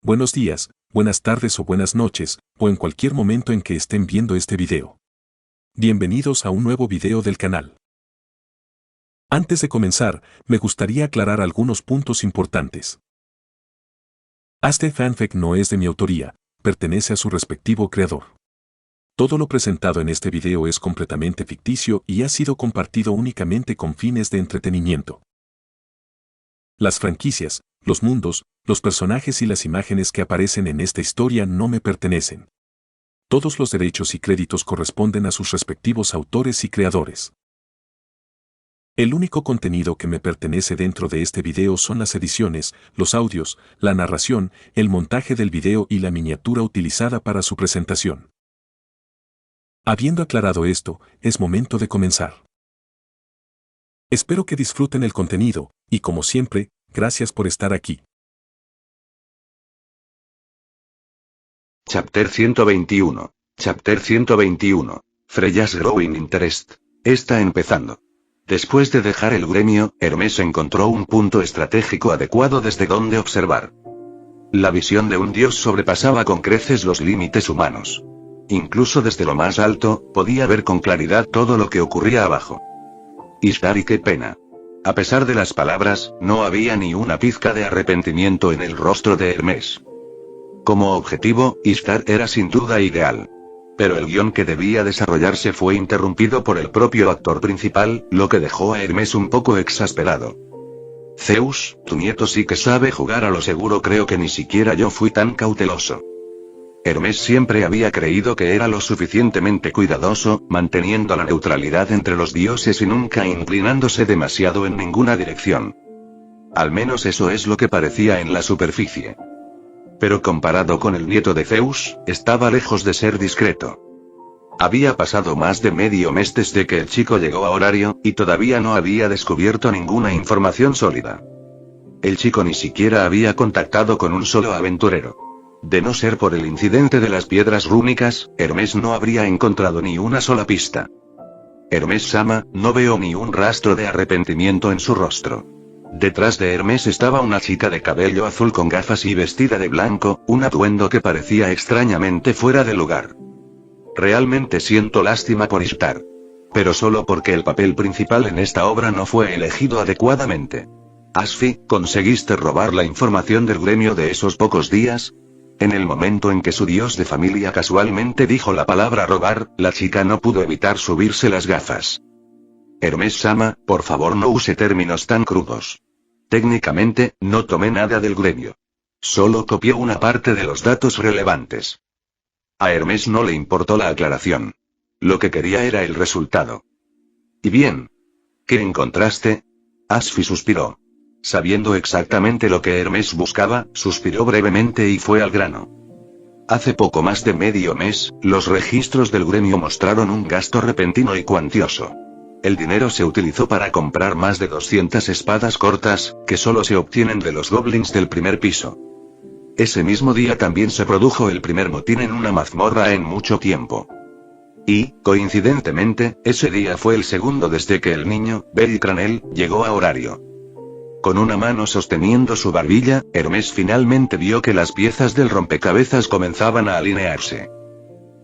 buenos días, buenas tardes o buenas noches, o en cualquier momento en que estén viendo este video. Bienvenidos a un nuevo video del canal. Antes de comenzar, me gustaría aclarar algunos puntos importantes. Este fanfic no es de mi autoría, pertenece a su respectivo creador. Todo lo presentado en este video es completamente ficticio y ha sido compartido únicamente con fines de entretenimiento. Las franquicias, los mundos, los personajes y las imágenes que aparecen en esta historia no me pertenecen. Todos los derechos y créditos corresponden a sus respectivos autores y creadores. El único contenido que me pertenece dentro de este video son las ediciones, los audios, la narración, el montaje del video y la miniatura utilizada para su presentación. Habiendo aclarado esto, es momento de comenzar. Espero que disfruten el contenido, y como siempre, gracias por estar aquí. Chapter 121. Chapter 121. Freya's Growing Interest. Está empezando. Después de dejar el gremio, Hermes encontró un punto estratégico adecuado desde donde observar. La visión de un dios sobrepasaba con creces los límites humanos. Incluso desde lo más alto, podía ver con claridad todo lo que ocurría abajo. Ishtar, y qué pena. A pesar de las palabras, no había ni una pizca de arrepentimiento en el rostro de Hermes. Como objetivo, Ishtar era sin duda ideal. Pero el guión que debía desarrollarse fue interrumpido por el propio actor principal, lo que dejó a Hermes un poco exasperado. Zeus, tu nieto sí que sabe jugar a lo seguro, creo que ni siquiera yo fui tan cauteloso. Hermes siempre había creído que era lo suficientemente cuidadoso, manteniendo la neutralidad entre los dioses y nunca inclinándose demasiado en ninguna dirección. Al menos eso es lo que parecía en la superficie. Pero comparado con el nieto de Zeus, estaba lejos de ser discreto. Había pasado más de medio mes desde que el chico llegó a Horario, y todavía no había descubierto ninguna información sólida. El chico ni siquiera había contactado con un solo aventurero. De no ser por el incidente de las piedras rúnicas, Hermes no habría encontrado ni una sola pista. Hermes-sama, no veo ni un rastro de arrepentimiento en su rostro. Detrás de Hermes estaba una chica de cabello azul con gafas y vestida de blanco, un atuendo que parecía extrañamente fuera de lugar. Realmente siento lástima por Ishtar. Pero solo porque el papel principal en esta obra no fue elegido adecuadamente. Asfi, ¿conseguiste robar la información del gremio de esos pocos días? En el momento en que su dios de familia casualmente dijo la palabra robar, la chica no pudo evitar subirse las gafas. Hermes-sama, por favor no use términos tan crudos. Técnicamente, no tomé nada del gremio. Solo copié una parte de los datos relevantes. A Hermes no le importó la aclaración. Lo que quería era el resultado. ¿Y bien? ¿Qué encontraste? Asfi suspiró. Sabiendo exactamente lo que Hermes buscaba, suspiró brevemente y fue al grano. Hace poco más de medio mes, los registros del gremio mostraron un gasto repentino y cuantioso. El dinero se utilizó para comprar más de 200 espadas cortas, que solo se obtienen de los goblins del primer piso. Ese mismo día también se produjo el primer motín en una mazmorra en mucho tiempo. Y, coincidentemente, ese día fue el segundo desde que el niño, Belcranel, llegó a Horario. Con una mano sosteniendo su barbilla, Hermes finalmente vio que las piezas del rompecabezas comenzaban a alinearse.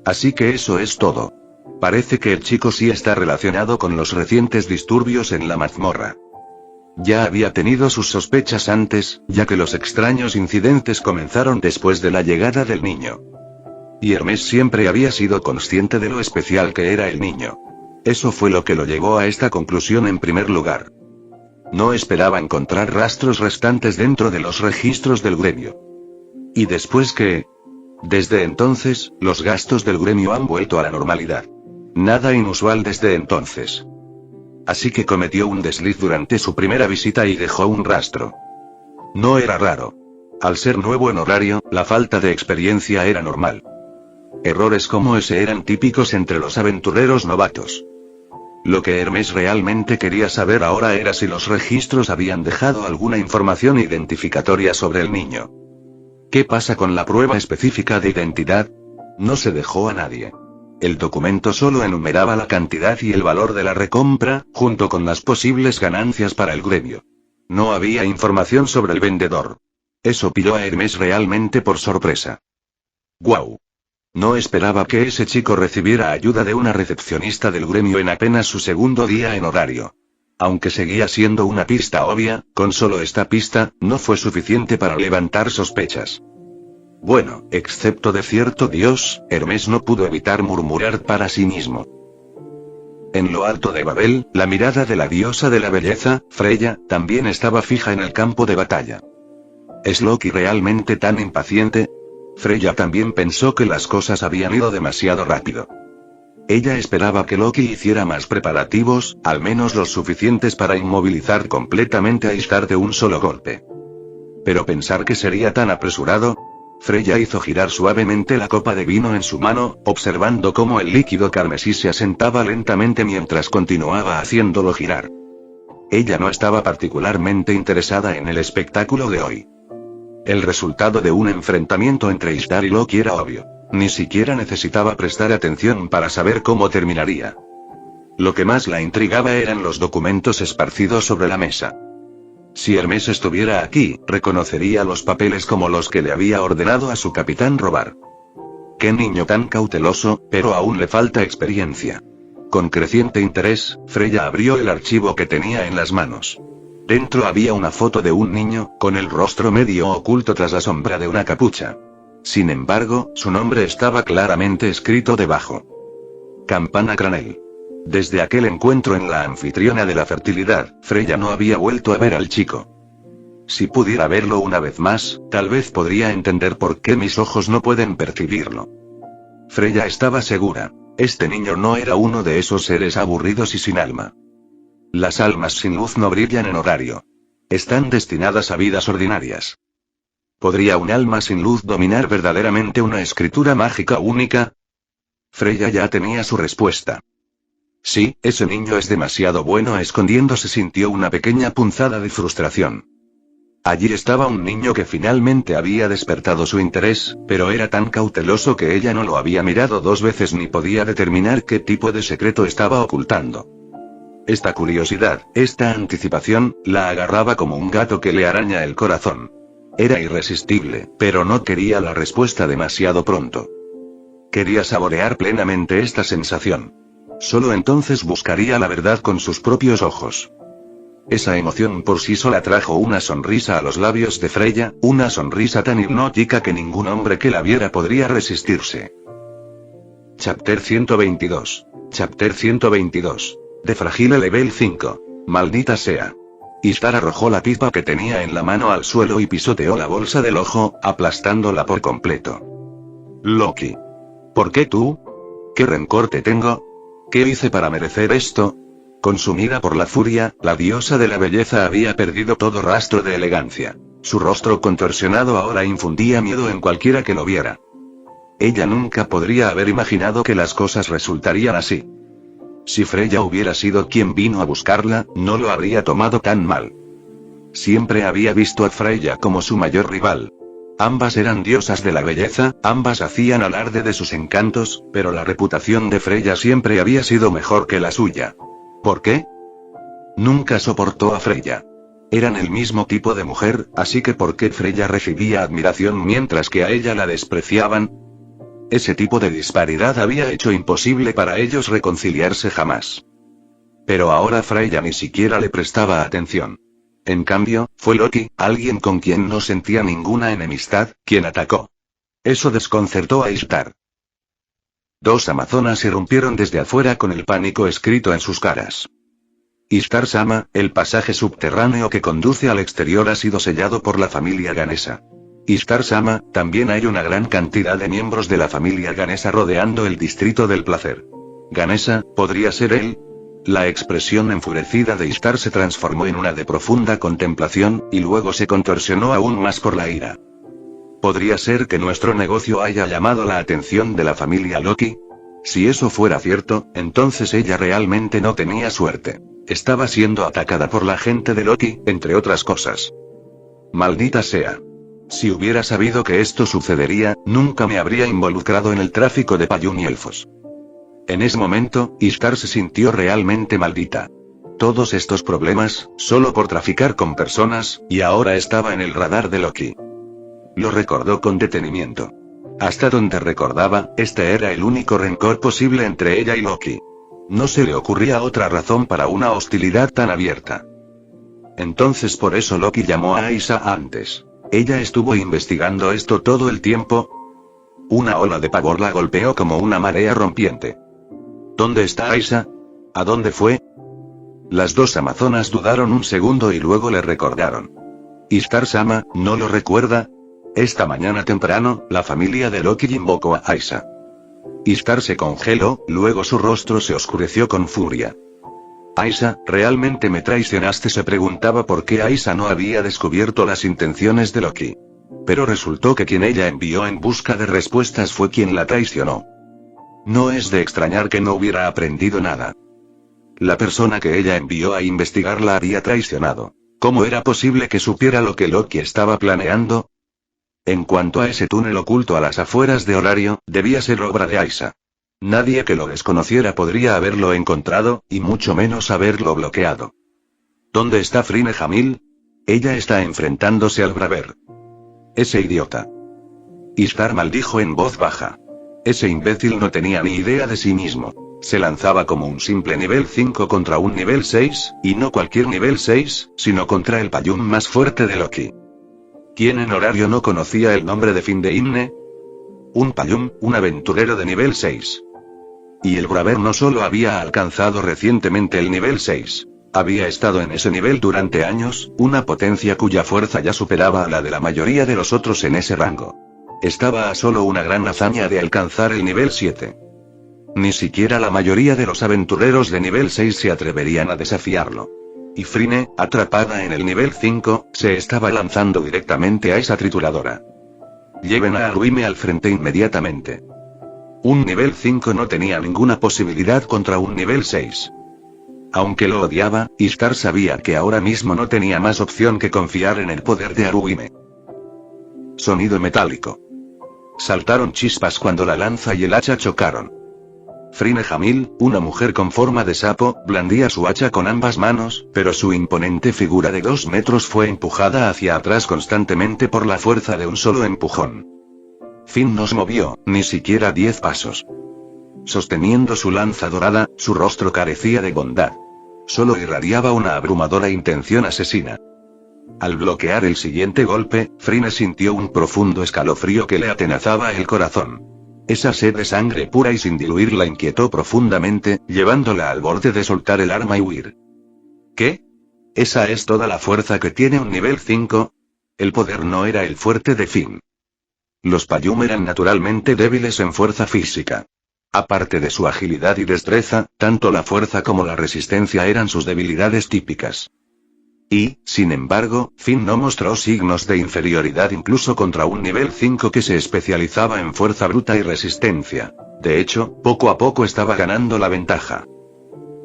Así que eso es todo. Parece que el chico sí está relacionado con los recientes disturbios en la mazmorra. Ya había tenido sus sospechas antes, ya que los extraños incidentes comenzaron después de la llegada del niño. Y Hermes siempre había sido consciente de lo especial que era el niño. Eso fue lo que lo llevó a esta conclusión en primer lugar. No esperaba encontrar rastros restantes dentro de los registros del gremio. ¿Y después qué? Desde entonces, los gastos del gremio han vuelto a la normalidad. Nada inusual desde entonces. Así que cometió un desliz durante su primera visita y dejó un rastro. No era raro. Al ser nuevo en Horario, la falta de experiencia era normal. Errores como ese eran típicos entre los aventureros novatos. Lo que Hermes realmente quería saber ahora era si los registros habían dejado alguna información identificatoria sobre el niño. ¿Qué pasa con la prueba específica de identidad? No se dejó a nadie. El documento solo enumeraba la cantidad y el valor de la recompra, junto con las posibles ganancias para el gremio. No había información sobre el vendedor. Eso pilló a Hermes realmente por sorpresa. ¡Guau! No esperaba que ese chico recibiera ayuda de una recepcionista del gremio en apenas su segundo día en horario. Aunque seguía siendo una pista obvia, con solo esta pista, no fue suficiente para levantar sospechas. Bueno, excepto de cierto dios, Hermes no pudo evitar murmurar para sí mismo. En lo alto de Babel, la mirada de la diosa de la belleza, Freya, también estaba fija en el campo de batalla. ¿Es Loki realmente tan impaciente? Freya también pensó que las cosas habían ido demasiado rápido. Ella esperaba que Loki hiciera más preparativos, al menos los suficientes para inmovilizar completamente a Ishtar de un solo golpe. Pero pensar que sería tan apresurado. Freya hizo girar suavemente la copa de vino en su mano, observando cómo el líquido carmesí se asentaba lentamente mientras continuaba haciéndolo girar. Ella no estaba particularmente interesada en el espectáculo de hoy. El resultado de un enfrentamiento entre Ishtar y Loki era obvio. Ni siquiera necesitaba prestar atención para saber cómo terminaría. Lo que más la intrigaba eran los documentos esparcidos sobre la mesa. Si Hermes estuviera aquí, reconocería los papeles como los que le había ordenado a su capitán robar. Qué niño tan cauteloso, pero aún le falta experiencia. Con creciente interés, Freya abrió el archivo que tenía en las manos. Dentro había una foto de un niño, con el rostro medio oculto tras la sombra de una capucha. Sin embargo, su nombre estaba claramente escrito debajo. Campana Cranel. Desde aquel encuentro en la anfitriona de la fertilidad, Freya no había vuelto a ver al chico. Si pudiera verlo una vez más, tal vez podría entender por qué mis ojos no pueden percibirlo. Freya estaba segura. Este niño no era uno de esos seres aburridos y sin alma. Las almas sin luz no brillan en horario. Están destinadas a vidas ordinarias. ¿Podría un alma sin luz dominar verdaderamente una escritura mágica única? Freya ya tenía su respuesta. Sí, ese niño es demasiado bueno. Escondiéndose sintió una pequeña punzada de frustración. Allí estaba un niño que finalmente había despertado su interés, pero era tan cauteloso que ella no lo había mirado dos veces ni podía determinar qué tipo de secreto estaba ocultando. Esta curiosidad, esta anticipación, la agarraba como un gato que le araña el corazón. Era irresistible, pero no quería la respuesta demasiado pronto. Quería saborear plenamente esta sensación. Solo entonces buscaría la verdad con sus propios ojos. Esa emoción por sí sola trajo una sonrisa a los labios de Freya, una sonrisa tan hipnótica que ningún hombre que la viera podría resistirse. Chapter 122. Chapter 122. De Fragile Level 5. Maldita sea. Ishtar arrojó la pipa que tenía en la mano al suelo y pisoteó la bolsa del ojo, aplastándola por completo. Loki. ¿Por qué tú? ¿Qué rencor te tengo? ¿Qué hice para merecer esto? Consumida por la furia, la diosa de la belleza había perdido todo rastro de elegancia. Su rostro contorsionado ahora infundía miedo en cualquiera que lo viera. Ella nunca podría haber imaginado que las cosas resultarían así. Si Freya hubiera sido quien vino a buscarla, no lo habría tomado tan mal. Siempre había visto a Freya como su mayor rival. Ambas eran diosas de la belleza, ambas hacían alarde de sus encantos, pero la reputación de Freya siempre había sido mejor que la suya. ¿Por qué? Nunca soportó a Freya. Eran el mismo tipo de mujer, así que ¿por qué Freya recibía admiración mientras que a ella la despreciaban? Ese tipo de disparidad había hecho imposible para ellos reconciliarse jamás. Pero ahora Freya ni siquiera le prestaba atención. En cambio, fue Loki, alguien con quien no sentía ninguna enemistad, quien atacó. Eso desconcertó a Ishtar. Dos amazonas irrumpieron desde afuera con el pánico escrito en sus caras. Ishtar-sama, el pasaje subterráneo que conduce al exterior ha sido sellado por la familia Ganesa. Ishtar-sama, también hay una gran cantidad de miembros de la familia Ganesa rodeando el distrito del placer. ¿Ganesa, podría ser él? La expresión enfurecida de Ishtar se transformó en una de profunda contemplación, y luego se contorsionó aún más por la ira. ¿Podría ser que nuestro negocio haya llamado la atención de la familia Loki? Si eso fuera cierto, entonces ella realmente no tenía suerte. Estaba siendo atacada por la gente de Loki, entre otras cosas. Maldita sea. Si hubiera sabido que esto sucedería, nunca me habría involucrado en el tráfico de Payún y elfos. En ese momento, Ishtar se sintió realmente maldita. Todos estos problemas, solo por traficar con personas, y ahora estaba en el radar de Loki. Lo recordó con detenimiento. Hasta donde recordaba, este era el único rencor posible entre ella y Loki. No se le ocurría otra razón para una hostilidad tan abierta. Entonces por eso Loki llamó a Aisa antes. ¿Ella estuvo investigando esto todo el tiempo? Una ola de pavor la golpeó como una marea rompiente. ¿Dónde está Aisa? ¿A dónde fue? Las dos amazonas dudaron un segundo y luego le recordaron. Ishtar-sama, ¿no lo recuerda? Esta mañana temprano, la familia de Loki invocó a Aisa. Ishtar se congeló, luego su rostro se oscureció con furia. Aisa, ¿realmente me traicionaste? Se preguntaba por qué Aisa no había descubierto las intenciones de Loki. Pero resultó que quien ella envió en busca de respuestas fue quien la traicionó. No es de extrañar que no hubiera aprendido nada. La persona que ella envió a investigar la había traicionado. ¿Cómo era posible que supiera lo que Loki estaba planeando? En cuanto a ese túnel oculto a las afueras de Horario, debía ser obra de Aisa. Nadie que lo desconociera podría haberlo encontrado, y mucho menos haberlo bloqueado. ¿Dónde está Frine Jamil? Ella está enfrentándose al Braver. Ese idiota. Ishtar maldijo en voz baja. Ese imbécil no tenía ni idea de sí mismo. Se lanzaba como un simple nivel 5 contra un nivel 6, y no cualquier nivel 6, sino contra el Payum más fuerte de Loki. ¿Quién en Horario no conocía el nombre de Findeimne? Un Payum, un aventurero de nivel 6. Y el Braver no solo había alcanzado recientemente el nivel 6. Había estado en ese nivel durante años, una potencia cuya fuerza ya superaba a la de la mayoría de los otros en ese rango. Estaba a solo una gran hazaña de alcanzar el nivel 7. Ni siquiera la mayoría de los aventureros de nivel 6 se atreverían a desafiarlo. Y Frine, atrapada en el nivel 5, se estaba lanzando directamente a esa trituradora. Lleven a Aruime al frente inmediatamente. Un nivel 5 no tenía ninguna posibilidad contra un nivel 6. Aunque lo odiaba, Ishtar sabía que ahora mismo no tenía más opción que confiar en el poder de Aruime. Sonido metálico. Saltaron chispas cuando la lanza y el hacha chocaron. Frine Jamil, una mujer con forma de sapo, blandía su hacha con ambas manos, pero su imponente figura de 2 metros fue empujada hacia atrás constantemente por la fuerza de un solo empujón. Finn no se movió, ni siquiera 10 pasos. Sosteniendo su lanza dorada, su rostro carecía de bondad. Solo irradiaba una abrumadora intención asesina. Al bloquear el siguiente golpe, Frine sintió un profundo escalofrío que le atenazaba el corazón. Esa sed de sangre pura y sin diluir la inquietó profundamente, llevándola al borde de soltar el arma y huir. ¿Qué? ¿Esa es toda la fuerza que tiene un nivel 5? El poder no era el fuerte de Finn. Los Payum eran naturalmente débiles en fuerza física. Aparte de su agilidad y destreza, tanto la fuerza como la resistencia eran sus debilidades típicas. Y, sin embargo, Finn no mostró signos de inferioridad incluso contra un nivel 5 que se especializaba en fuerza bruta y resistencia. De hecho, poco a poco estaba ganando la ventaja.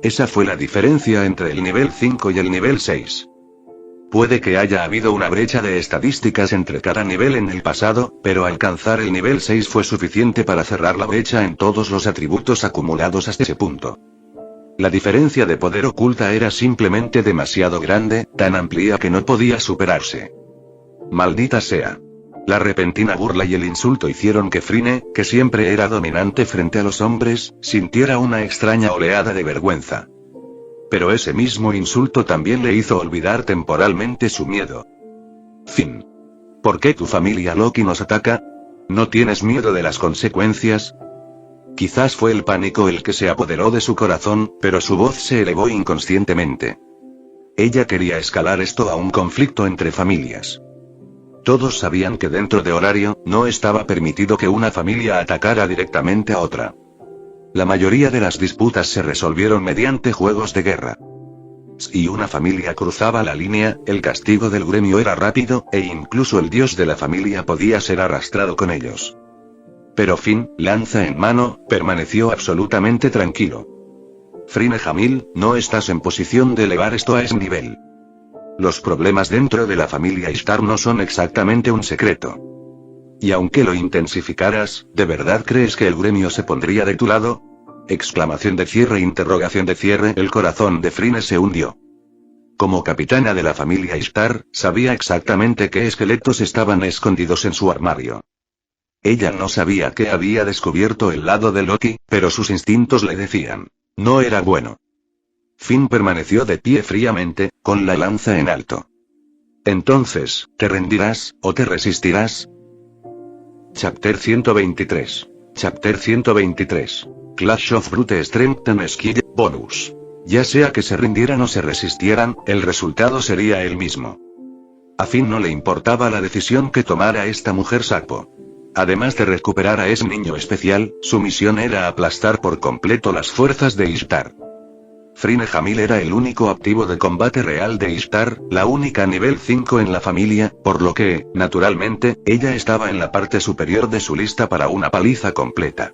Esa fue la diferencia entre el nivel 5 y el nivel 6. Puede que haya habido una brecha de estadísticas entre cada nivel en el pasado, pero alcanzar el nivel 6 fue suficiente para cerrar la brecha en todos los atributos acumulados hasta ese punto. La diferencia de poder oculta era simplemente demasiado grande, tan amplia que no podía superarse. Maldita sea. La repentina burla y el insulto hicieron que Frine, que siempre era dominante frente a los hombres, sintiera una extraña oleada de vergüenza. Pero ese mismo insulto también le hizo olvidar temporalmente su miedo. Finn. ¿Por qué tu familia Loki nos ataca? ¿No tienes miedo de las consecuencias? Quizás fue el pánico el que se apoderó de su corazón, pero su voz se elevó inconscientemente. Ella quería escalar esto a un conflicto entre familias. Todos sabían que dentro de Horario, no estaba permitido que una familia atacara directamente a otra. La mayoría de las disputas se resolvieron mediante juegos de guerra. Si una familia cruzaba la línea, el castigo del gremio era rápido, e incluso el dios de la familia podía ser arrastrado con ellos. Pero Finn, lanza en mano, permaneció absolutamente tranquilo. Frine Jamil, no estás en posición de elevar esto a ese nivel. Los problemas dentro de la familia Ishtar no son exactamente un secreto. Y aunque lo intensificaras, ¿de verdad crees que el gremio se pondría de tu lado? Exclamación de cierre, interrogación de cierre. El corazón de Frine se hundió. Como capitana de la familia Ishtar, sabía exactamente qué esqueletos estaban escondidos en su armario. Ella no sabía que había descubierto el lado de Loki, pero sus instintos le decían, no era bueno. Finn permaneció de pie fríamente, con la lanza en alto. Entonces, ¿te rendirás, o te resistirás? Chapter 123. Chapter 123. Clash of Brute Strength and Skill, bonus. Ya sea que se rindieran o se resistieran, el resultado sería el mismo. A Finn no le importaba la decisión que tomara esta mujer sapo. Además de recuperar a ese niño especial, su misión era aplastar por completo las fuerzas de Ishtar. Frinne Hamil era el único activo de combate real de Ishtar, la única nivel 5 en la familia, por lo que, naturalmente, ella estaba en la parte superior de su lista para una paliza completa.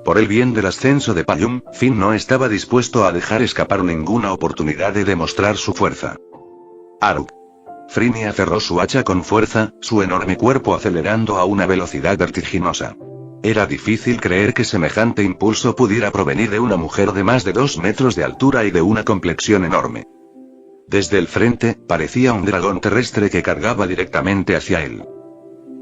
Por el bien del ascenso de Payum, Finn no estaba dispuesto a dejar escapar ninguna oportunidad de demostrar su fuerza. Aruk. Frinne aferró su hacha con fuerza, su enorme cuerpo acelerando a una velocidad vertiginosa. Era difícil creer que semejante impulso pudiera provenir de una mujer de más de 2 metros de altura y de una complexión enorme. Desde el frente, parecía un dragón terrestre que cargaba directamente hacia él.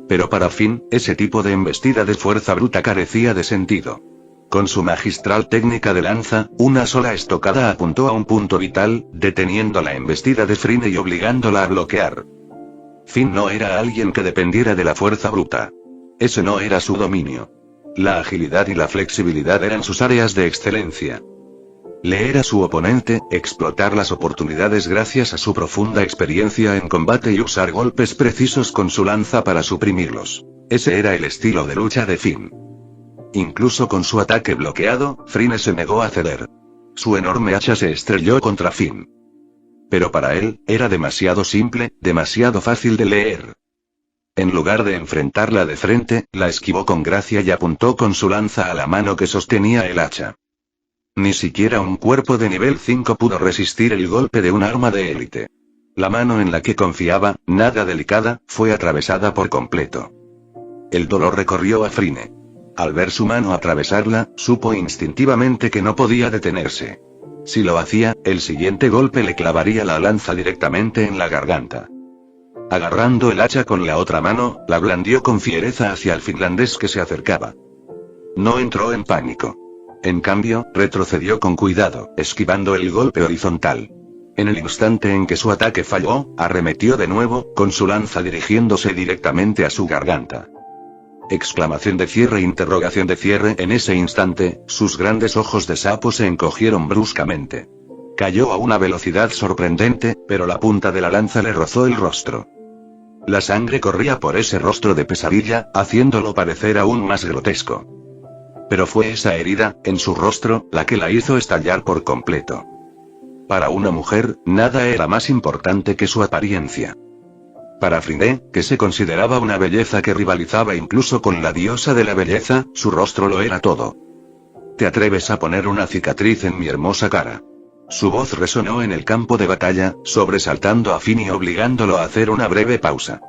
Pero para Finn, ese tipo de embestida de fuerza bruta carecía de sentido. Con su magistral técnica de lanza, una sola estocada apuntó a un punto vital, deteniendo la embestida de Frinne y obligándola a bloquear. Finn no era alguien que dependiera de la fuerza bruta. Ese no era su dominio. La agilidad y la flexibilidad eran sus áreas de excelencia. Leer a su oponente, explotar las oportunidades gracias a su profunda experiencia en combate y usar golpes precisos con su lanza para suprimirlos. Ese era el estilo de lucha de Finn. Incluso con su ataque bloqueado, Frinne se negó a ceder. Su enorme hacha se estrelló contra Finn. Pero para él, era demasiado simple, demasiado fácil de leer. En lugar de enfrentarla de frente, la esquivó con gracia y apuntó con su lanza a la mano que sostenía el hacha. Ni siquiera un cuerpo de nivel 5 pudo resistir el golpe de un arma de élite. La mano en la que confiaba, nada delicada, fue atravesada por completo. El dolor recorrió a Frinne. Al ver su mano atravesarla, supo instintivamente que no podía detenerse. Si lo hacía, el siguiente golpe le clavaría la lanza directamente en la garganta. Agarrando el hacha con la otra mano, la blandió con fiereza hacia el finlandés que se acercaba. No entró en pánico. En cambio, retrocedió con cuidado, esquivando el golpe horizontal. En el instante en que su ataque falló, arremetió de nuevo, con su lanza dirigiéndose directamente a su garganta. Exclamación de cierre, interrogación de cierre. En ese instante, sus grandes ojos de sapo se encogieron bruscamente. Cayó a una velocidad sorprendente, pero la punta de la lanza le rozó el rostro. La sangre corría por ese rostro de pesadilla, haciéndolo parecer aún más grotesco. Pero fue esa herida, en su rostro, la que la hizo estallar por completo. Para una mujer, nada era más importante que su apariencia. Para Frinne, que se consideraba una belleza que rivalizaba incluso con la diosa de la belleza, su rostro lo era todo. ¿Te atreves a poner una cicatriz en mi hermosa cara? Su voz resonó en el campo de batalla, sobresaltando a Finn y obligándolo a hacer una breve pausa.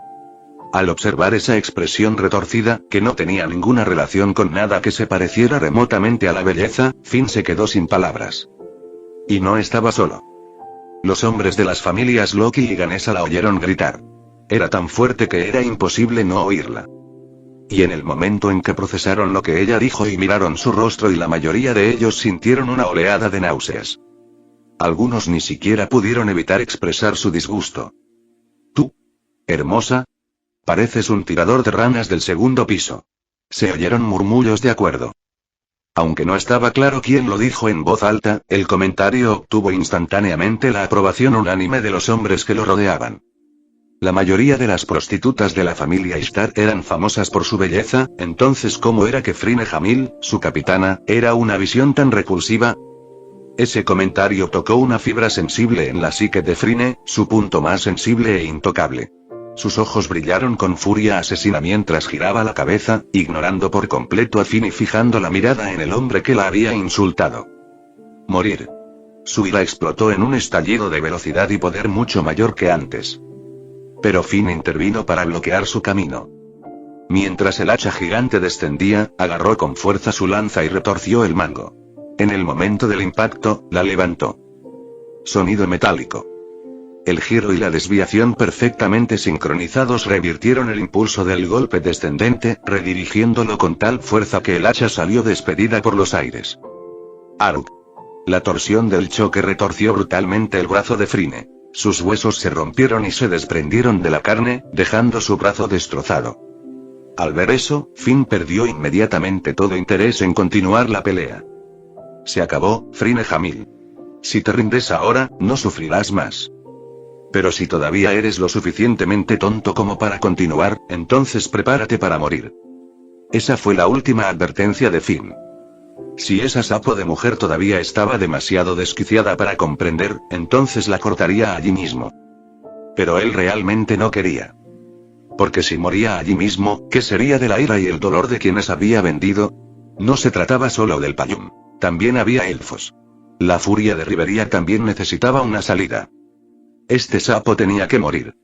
Al observar esa expresión retorcida, que no tenía ninguna relación con nada que se pareciera remotamente a la belleza, Finn se quedó sin palabras. Y no estaba solo. Los hombres de las familias Loki y Ganesa la oyeron gritar. Era tan fuerte que era imposible no oírla. Y en el momento en que procesaron lo que ella dijo y miraron su rostro, y la mayoría de ellos sintieron una oleada de náuseas. Algunos ni siquiera pudieron evitar expresar su disgusto. Tú, hermosa, pareces un tirador de ranas del segundo piso. Se oyeron murmullos de acuerdo. Aunque no estaba claro quién lo dijo en voz alta, el comentario obtuvo instantáneamente la aprobación unánime de los hombres que lo rodeaban. La mayoría de las prostitutas de la familia Ishtar eran famosas por su belleza, entonces ¿cómo era que Frinne Hamil, su capitana, era una visión tan repulsiva? Ese comentario tocó una fibra sensible en la psique de Frinne, su punto más sensible e intocable. Sus ojos brillaron con furia asesina mientras giraba la cabeza, ignorando por completo a Finn y fijando la mirada en el hombre que la había insultado. Morir. Su ira explotó en un estallido de velocidad y poder mucho mayor que antes. Pero Finn intervino para bloquear su camino. Mientras el hacha gigante descendía, agarró con fuerza su lanza y retorció el mango. En el momento del impacto, la levantó. Sonido metálico. El giro y la desviación perfectamente sincronizados revirtieron el impulso del golpe descendente, redirigiéndolo con tal fuerza que el hacha salió despedida por los aires. ¡Arg! La torsión del choque retorció brutalmente el brazo de Fryne. Sus huesos se rompieron y se desprendieron de la carne, dejando su brazo destrozado. Al ver eso, Finn perdió inmediatamente todo interés en continuar la pelea. Se acabó, Fryne Hamil. Si te rindes ahora, no sufrirás más. Pero si todavía eres lo suficientemente tonto como para continuar, entonces prepárate para morir. Esa fue la última advertencia de Finn. Si esa sapo de mujer todavía estaba demasiado desquiciada para comprender, entonces la cortaría allí mismo. Pero él realmente no quería. Porque si moría allí mismo, ¿qué sería de la ira y el dolor de quienes había vendido? No se trataba solo del Payum. También había elfos. La furia de Riberia también necesitaba una salida. Este sapo tenía que morir.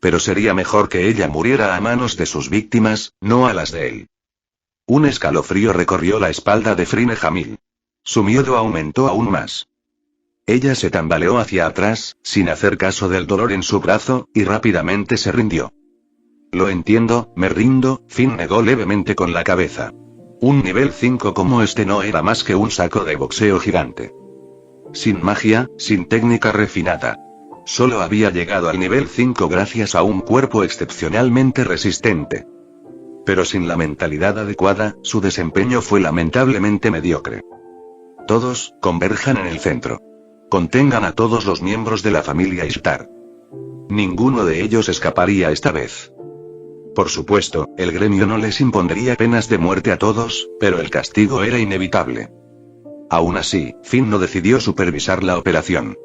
Pero sería mejor que ella muriera a manos de sus víctimas, no a las de él. Un escalofrío recorrió la espalda de Fryne Hamil. Su miedo aumentó aún más. Ella se tambaleó hacia atrás, sin hacer caso del dolor en su brazo, y rápidamente se rindió. Lo entiendo, me rindo, Finn negó levemente con la cabeza. Un nivel 5 como este no era más que un saco de boxeo gigante. Sin magia, sin técnica refinada. Solo había llegado al nivel 5 gracias a un cuerpo excepcionalmente resistente. Pero sin la mentalidad adecuada, su desempeño fue lamentablemente mediocre. Todos, converjan en el centro. Contengan a todos los miembros de la familia Ishtar. Ninguno de ellos escaparía esta vez. Por supuesto, el gremio no les impondría penas de muerte a todos, pero el castigo era inevitable. Aún así, Finn no decidió supervisar la operación.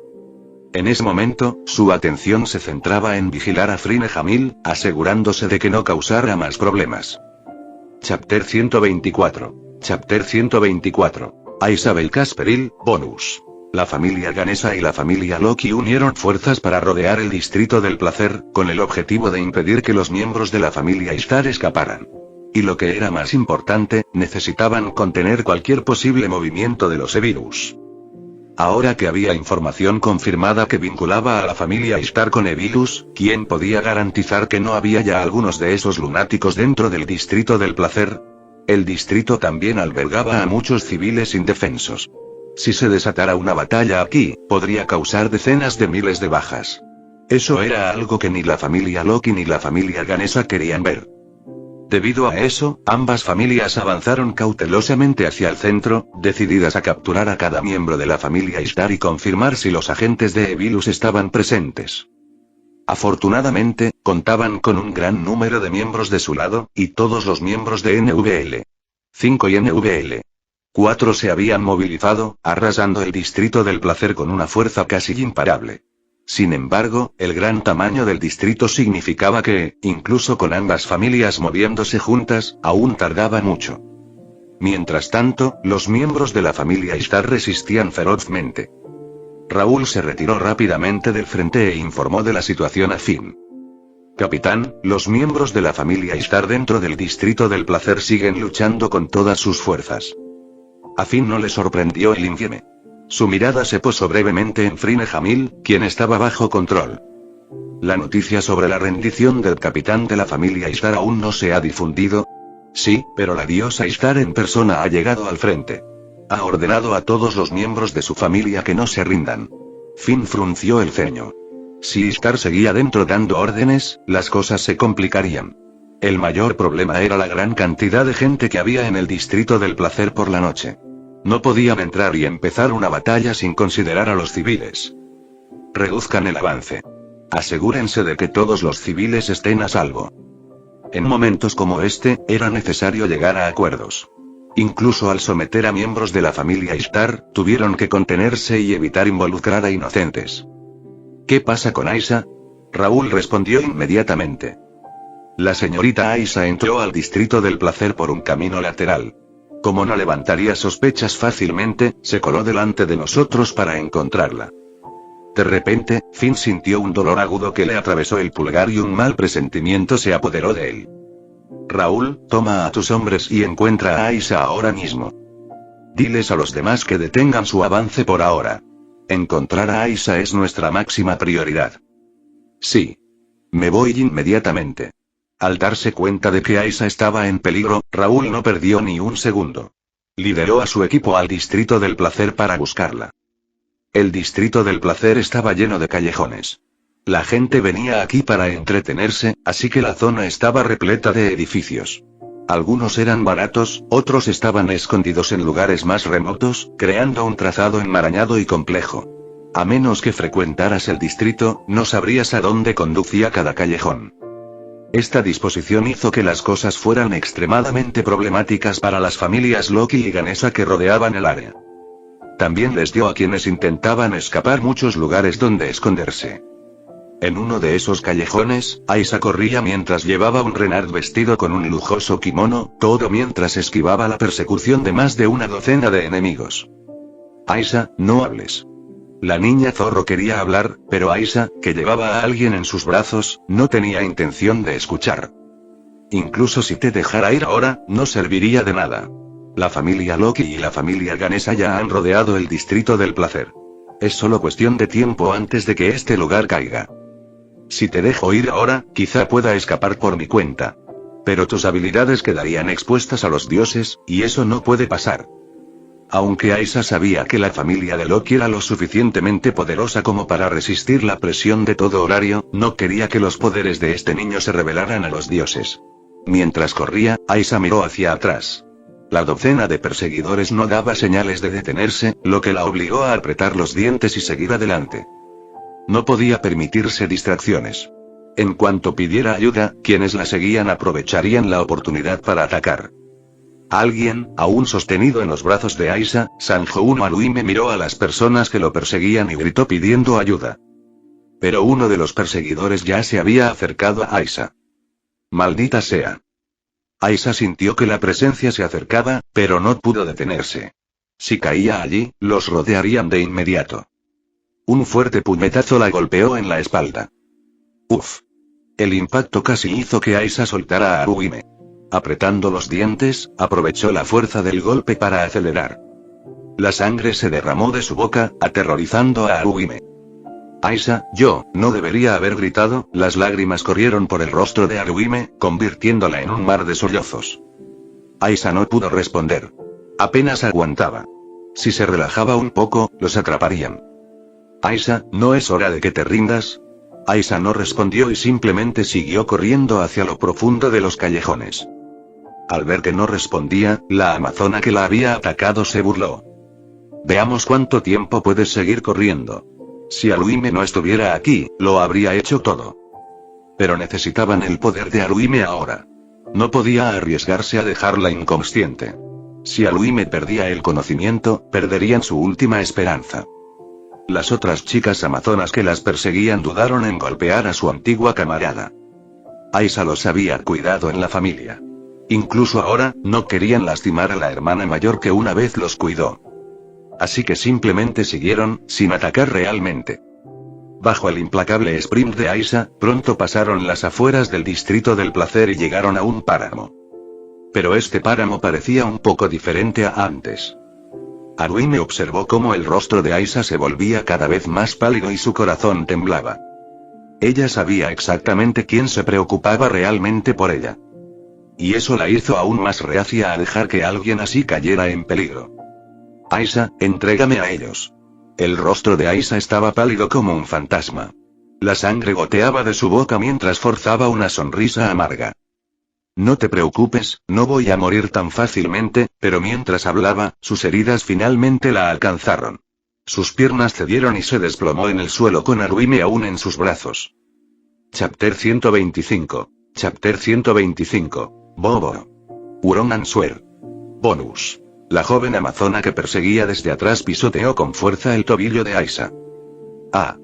En ese momento, su atención se centraba en vigilar a Fryne Hamil, asegurándose de que no causara más problemas. Chapter 124. Chapter 124. Isabel Casperil, bonus. La familia Ganesa y la familia Loki unieron fuerzas para rodear el distrito del placer, con el objetivo de impedir que los miembros de la familia Ishtar escaparan. Y lo que era más importante, necesitaban contener cualquier posible movimiento de los Evilus. Ahora que había información confirmada que vinculaba a la familia Ishtar con Evilus, ¿quién podía garantizar que no había ya algunos de esos lunáticos dentro del distrito del placer? El distrito también albergaba a muchos civiles indefensos. Si se desatara una batalla aquí, podría causar decenas de miles de bajas. Eso era algo que ni la familia Loki ni la familia Ganesa querían ver. Debido a eso, ambas familias avanzaron cautelosamente hacia el centro, decididas a capturar a cada miembro de la familia Ishtar y confirmar si los agentes de Evilus estaban presentes. Afortunadamente, contaban con un gran número de miembros de su lado, y todos los miembros de NVL 5 y NVL 4 se habían movilizado, arrasando el distrito del placer con una fuerza casi imparable. Sin embargo, el gran tamaño del distrito significaba que, incluso con ambas familias moviéndose juntas, aún tardaba mucho. Mientras tanto, los miembros de la familia Ishtar resistían ferozmente. Raúl se retiró rápidamente del frente e informó de la situación a Finn. Capitán, los miembros de la familia Ishtar dentro del distrito del placer siguen luchando con todas sus fuerzas. A Finn no le sorprendió el infieme. Su mirada se posó brevemente en Fryne Hamil, quien estaba bajo control. La noticia sobre la rendición del capitán de la familia Ishtar aún no se ha difundido. Sí, pero la diosa Ishtar en persona ha llegado al frente. Ha ordenado a todos los miembros de su familia que no se rindan. Finn frunció el ceño. Si Ishtar seguía dentro dando órdenes, las cosas se complicarían. El mayor problema era la gran cantidad de gente que había en el distrito del placer por la noche. No podían entrar y empezar una batalla sin considerar a los civiles. Reduzcan el avance. Asegúrense de que todos los civiles estén a salvo. En momentos como este, era necesario llegar a acuerdos. Incluso al someter a miembros de la familia Ishtar, tuvieron que contenerse y evitar involucrar a inocentes. ¿Qué pasa con Aisha? Raúl respondió inmediatamente. La señorita Aisha entró al distrito del placer por un camino lateral. Como no levantaría sospechas fácilmente, se coló delante de nosotros para encontrarla. De repente, Finn sintió un dolor agudo que le atravesó el pulgar y un mal presentimiento se apoderó de él. Raúl, toma a tus hombres y encuentra a Aisha ahora mismo. Diles a los demás que detengan su avance por ahora. Encontrar a Aisha es nuestra máxima prioridad. Sí. Me voy inmediatamente. Al darse cuenta de que Aisha estaba en peligro, Raúl no perdió ni un segundo. Lideró a su equipo al Distrito del Placer para buscarla. El Distrito del Placer estaba lleno de callejones. La gente venía aquí para entretenerse, así que la zona estaba repleta de edificios. Algunos eran baratos, otros estaban escondidos en lugares más remotos, creando un trazado enmarañado y complejo. A menos que frecuentaras el distrito, no sabrías a dónde conducía cada callejón. Esta disposición hizo que las cosas fueran extremadamente problemáticas para las familias Loki y Ganesha que rodeaban el área. También les dio a quienes intentaban escapar muchos lugares donde esconderse. En uno de esos callejones, Aisha corría mientras llevaba un Renard vestido con un lujoso kimono, todo mientras esquivaba la persecución de más de una docena de enemigos. Aisha, no hables. La niña zorro quería hablar, pero Aisha, que llevaba a alguien en sus brazos, no tenía intención de escuchar. Incluso si te dejara ir ahora, no serviría de nada. La familia Loki y la familia Ganesha ya han rodeado el Distrito del Placer. Es solo cuestión de tiempo antes de que este lugar caiga. Si te dejo ir ahora, quizá pueda escapar por mi cuenta. Pero tus habilidades quedarían expuestas a los dioses, y eso no puede pasar. Aunque Aisha sabía que la familia de Loki era lo suficientemente poderosa como para resistir la presión de todo horario, no quería que los poderes de este niño se revelaran a los dioses. Mientras corría, Aisha miró hacia atrás. La docena de perseguidores no daba señales de detenerse, lo que la obligó a apretar los dientes y seguir adelante. No podía permitirse distracciones. En cuanto pidiera ayuda, quienes la seguían aprovecharían la oportunidad para atacar. Alguien, aún sostenido en los brazos de Aisha, Sanjo no Aruime miró a las personas que lo perseguían y gritó pidiendo ayuda. Pero uno de los perseguidores ya se había acercado a Aisha. Maldita sea. Aisha sintió que la presencia se acercaba, pero no pudo detenerse. Si caía allí, los rodearían de inmediato. Un fuerte puñetazo la golpeó en la espalda. Uf. El impacto casi hizo que Aisha soltara a Aruime. Apretando los dientes, aprovechó la fuerza del golpe para acelerar. La sangre se derramó de su boca, aterrorizando a Aruime. Aisha, no debería haber gritado, las lágrimas corrieron por el rostro de Aruime, convirtiéndola en un mar de sollozos. Aisha no pudo responder. Apenas aguantaba. Si se relajaba un poco, los atraparían. Aisha, ¿no es hora de que te rindas? Aisha no respondió y simplemente siguió corriendo hacia lo profundo de los callejones. Al ver que no respondía, la amazona que la había atacado se burló. Veamos cuánto tiempo puedes seguir corriendo. Si Aruime no estuviera aquí, lo habría hecho todo. Pero necesitaban el poder de Aruime ahora. No podía arriesgarse a dejarla inconsciente. Si Aruime perdía el conocimiento, perderían su última esperanza. Las otras chicas amazonas que las perseguían dudaron en golpear a su antigua camarada. Aisha los había cuidado en la familia. Incluso ahora, no querían lastimar a la hermana mayor que una vez los cuidó. Así que simplemente siguieron, sin atacar realmente. Bajo el implacable sprint de Aisha, pronto pasaron las afueras del Distrito del Placer y llegaron a un páramo. Pero este páramo parecía un poco diferente a antes. Aruime observó cómo el rostro de Aisha se volvía cada vez más pálido y su corazón temblaba. Ella sabía exactamente quién se preocupaba realmente por ella. Y eso la hizo aún más reacia a dejar que alguien así cayera en peligro. Aisha, entrégame a ellos. El rostro de Aisha estaba pálido como un fantasma. La sangre goteaba de su boca mientras forzaba una sonrisa amarga. No te preocupes, no voy a morir tan fácilmente, pero mientras hablaba, sus heridas finalmente la alcanzaron. Sus piernas cedieron y se desplomó en el suelo con Aruime aún en sus brazos. Chapter 125. Chapter 125. Bobo. Huron Answer. Bonus. La joven amazona que perseguía desde atrás pisoteó con fuerza el tobillo de Aisha. Ah.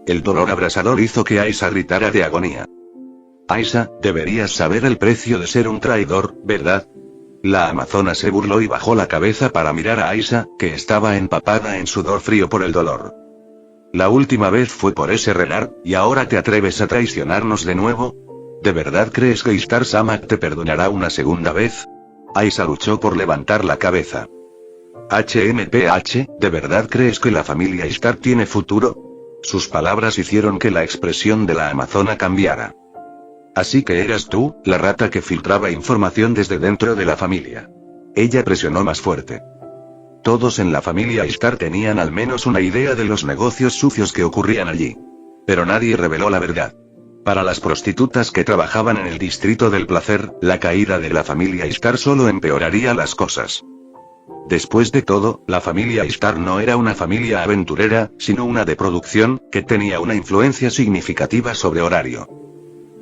El dolor abrasador hizo que Aisha gritara de agonía. Aisha, deberías saber el precio de ser un traidor, ¿verdad? La amazona se burló y bajó la cabeza para mirar a Aisha, que estaba empapada en sudor frío por el dolor. La última vez fue por ese Renard, y ahora te atreves a traicionarnos de nuevo. ¿De verdad crees que Ishtar Samak te perdonará una segunda vez? Aisha luchó por levantar la cabeza. HMPH, ¿de verdad crees que la familia Stark tiene futuro? Sus palabras hicieron que la expresión de la amazona cambiara. Así que eras tú, la rata que filtraba información desde dentro de la familia. Ella presionó más fuerte. Todos en la familia Stark tenían al menos una idea de los negocios sucios que ocurrían allí. Pero nadie reveló la verdad. Para las prostitutas que trabajaban en el distrito del placer, la caída de la familia Stark solo empeoraría las cosas. Después de todo, la familia Stark no era una familia aventurera, sino una de producción, que tenía una influencia significativa sobre Horario.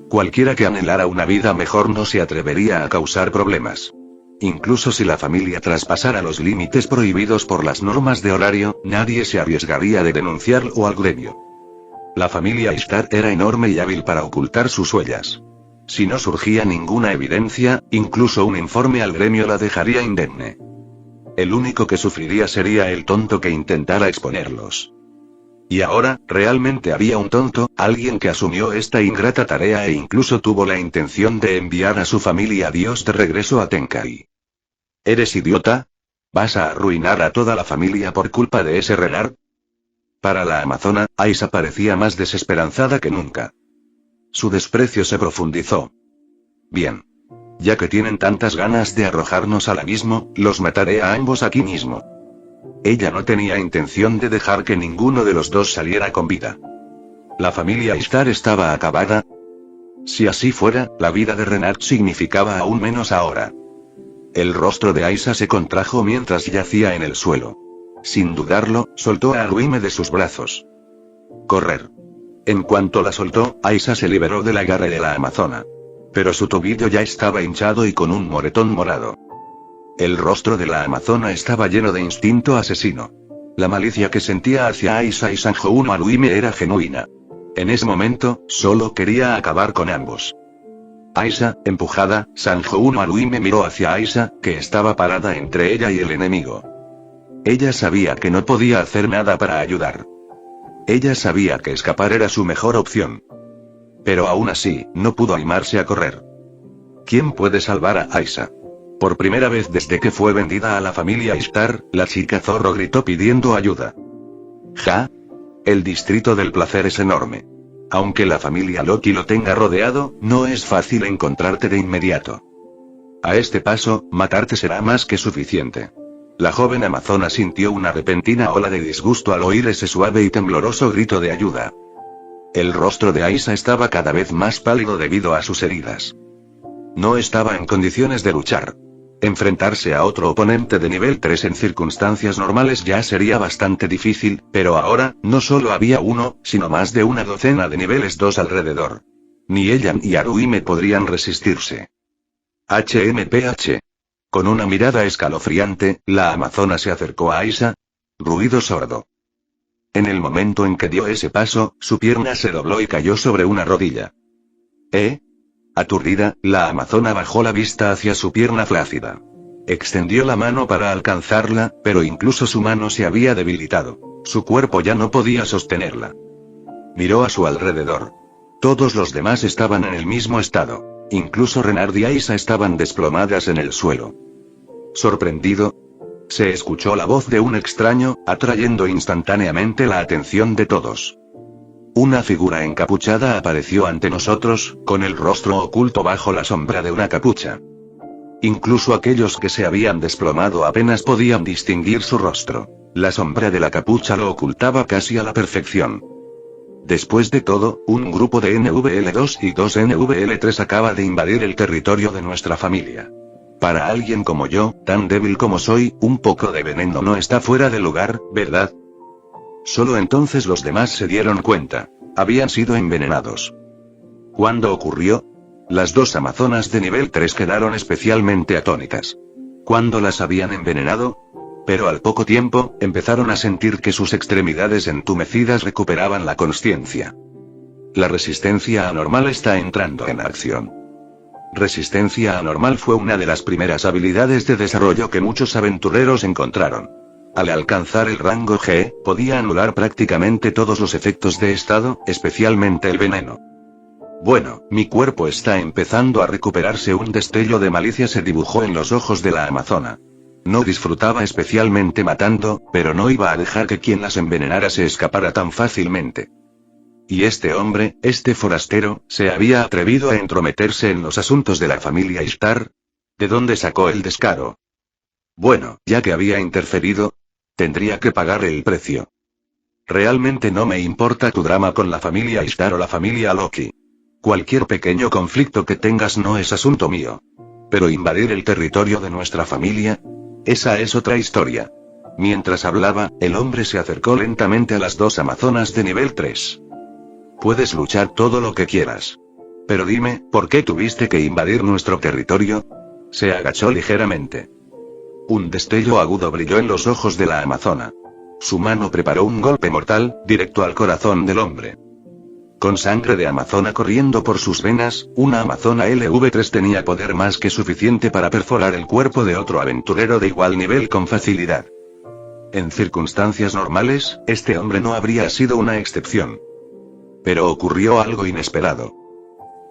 Cualquiera que anhelara una vida mejor no se atrevería a causar problemas. Incluso si la familia traspasara los límites prohibidos por las normas de Horario, nadie se arriesgaría de denunciarlo al gremio. La familia Stark era enorme y hábil para ocultar sus huellas. Si no surgía ninguna evidencia, incluso un informe al gremio la dejaría indemne. El único que sufriría sería el tonto que intentara exponerlos. Y ahora, realmente había un tonto, alguien que asumió esta ingrata tarea e incluso tuvo la intención de enviar a su familia a Dios de regreso a Tenkai. ¿Eres idiota? ¿Vas a arruinar a toda la familia por culpa de ese Renard? Para la amazona, Aisa parecía más desesperanzada que nunca. Su desprecio se profundizó. Bien. Ya que tienen tantas ganas de arrojarnos al abismo, los mataré a ambos aquí mismo. Ella no tenía intención de dejar que ninguno de los dos saliera con vida. ¿La familia Stark estaba acabada? Si así fuera, la vida de Renard significaba aún menos ahora. El rostro de Aisa se contrajo mientras yacía en el suelo. Sin dudarlo, soltó a Aruime de sus brazos. Correr. En cuanto la soltó, Aisa se liberó del agarre de la amazona. Pero su tobillo ya estaba hinchado y con un moretón morado. El rostro de la amazona estaba lleno de instinto asesino. La malicia que sentía hacia Aisa y Sanjo no Aruime era genuina. En ese momento, solo quería acabar con ambos. Aisa, empujada, Sanjo no Aruime miró hacia Aisa, que estaba parada entre ella y el enemigo. Ella sabía que no podía hacer nada para ayudar. Ella sabía que escapar era su mejor opción. Pero aún así, no pudo animarse a correr. ¿Quién puede salvar a Aisa? Por primera vez desde que fue vendida a la familia Stark, la chica zorro gritó pidiendo ayuda. Ja. El distrito del placer es enorme. Aunque la familia Loki lo tenga rodeado, no es fácil encontrarte de inmediato. A este paso, matarte será más que suficiente. La joven amazona sintió una repentina ola de disgusto al oír ese suave y tembloroso grito de ayuda. El rostro de Aisa estaba cada vez más pálido debido a sus heridas. No estaba en condiciones de luchar. Enfrentarse a otro oponente de nivel 3 en circunstancias normales ya sería bastante difícil, pero ahora, no solo había uno, sino más de una docena de niveles 2 alrededor. Ni ella ni Aruime podrían resistirse. HMPH. Con una mirada escalofriante, la amazona se acercó a Aisa. Ruido sordo. En el momento en que dio ese paso, su pierna se dobló y cayó sobre una rodilla. Aturdida, la amazona bajó la vista hacia su pierna flácida. Extendió la mano para alcanzarla, pero incluso su mano se había debilitado. Su cuerpo ya no podía sostenerla. Miró a su alrededor. Todos los demás estaban en el mismo estado. Incluso Renard y Aisa estaban desplomadas en el suelo. Sorprendido, se escuchó la voz de un extraño, atrayendo instantáneamente la atención de todos. Una figura encapuchada apareció ante nosotros, con el rostro oculto bajo la sombra de una capucha. Incluso aquellos que se habían desplomado apenas podían distinguir su rostro. La sombra de la capucha lo ocultaba casi a la perfección. Después de todo, un grupo de NVL2 y 2 NVL3 acaba de invadir el territorio de nuestra familia. Para alguien como yo, tan débil como soy, un poco de veneno no está fuera de lugar, ¿verdad? Solo entonces los demás se dieron cuenta. Habían sido envenenados. ¿Cuándo ocurrió? Las dos amazonas de nivel 3 quedaron especialmente atónitas. ¿Cuándo las habían envenenado? Pero al poco tiempo, empezaron a sentir que sus extremidades entumecidas recuperaban la consciencia. La resistencia anormal está entrando en acción. Resistencia anormal fue una de las primeras habilidades de desarrollo que muchos aventureros encontraron. Al alcanzar el rango G, podía anular prácticamente todos los efectos de estado, especialmente el veneno. Bueno, mi cuerpo está empezando a recuperarse. Un destello de malicia se dibujó en los ojos de la amazona. No disfrutaba especialmente matando, pero no iba a dejar que quien las envenenara se escapara tan fácilmente. Y este hombre, este forastero, se había atrevido a entrometerse en los asuntos de la familia Ishtar. ¿De dónde sacó el descaro? Bueno, ya que había interferido, tendría que pagar el precio. Realmente no me importa tu drama con la familia Ishtar o la familia Loki. Cualquier pequeño conflicto que tengas no es asunto mío. Pero invadir el territorio de nuestra familia, esa es otra historia. Mientras hablaba, el hombre se acercó lentamente a las dos amazonas de nivel 3. Puedes luchar todo lo que quieras. Pero dime, ¿por qué tuviste que invadir nuestro territorio? Se agachó ligeramente. Un destello agudo brilló en los ojos de la amazona. Su mano preparó un golpe mortal, directo al corazón del hombre. Con sangre de amazona corriendo por sus venas, una amazona LV3 tenía poder más que suficiente para perforar el cuerpo de otro aventurero de igual nivel con facilidad. En circunstancias normales, este hombre no habría sido una excepción. Pero ocurrió algo inesperado.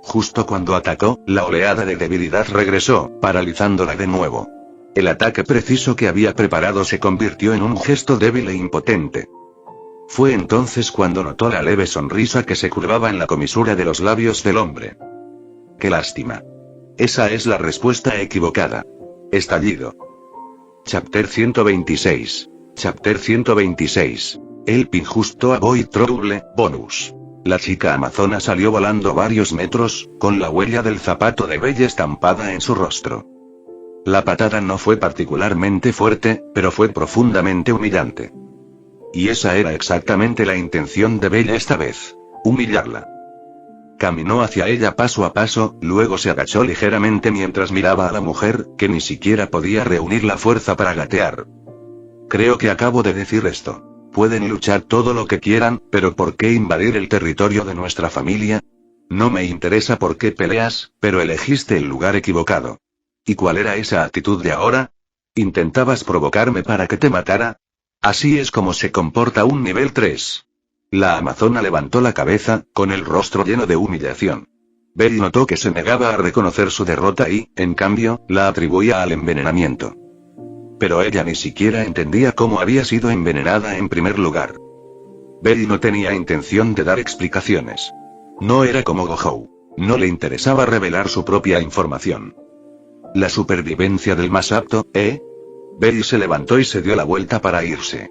Justo cuando atacó, la oleada de debilidad regresó, paralizándola de nuevo. El ataque preciso que había preparado se convirtió en un gesto débil e impotente. Fue entonces cuando notó la leve sonrisa que se curvaba en la comisura de los labios del hombre. ¡Qué lástima! Esa es la respuesta equivocada. Estallido. Chapter 126. Chapter 126. El pin justo avoid trouble, bonus. La chica amazona salió volando varios metros, con la huella del zapato de Belle estampada en su rostro. La patada no fue particularmente fuerte, pero fue profundamente humillante. Y esa era exactamente la intención de Belle esta vez. Humillarla. Caminó hacia ella paso a paso, luego se agachó ligeramente mientras miraba a la mujer, que ni siquiera podía reunir la fuerza para gatear. Creo que acabo de decir esto. Pueden luchar todo lo que quieran, pero ¿por qué invadir el territorio de nuestra familia? No me interesa por qué peleas, pero elegiste el lugar equivocado. ¿Y cuál era esa actitud de ahora? ¿Intentabas provocarme para que te matara? Así es como se comporta un nivel 3. La amazona levantó la cabeza, con el rostro lleno de humillación. Belle notó que se negaba a reconocer su derrota y, en cambio, la atribuía al envenenamiento. Pero ella ni siquiera entendía cómo había sido envenenada en primer lugar. Belle no tenía intención de dar explicaciones. No era como Gohou. No le interesaba revelar su propia información. La supervivencia del más apto, ¿eh? Belle se levantó y se dio la vuelta para irse.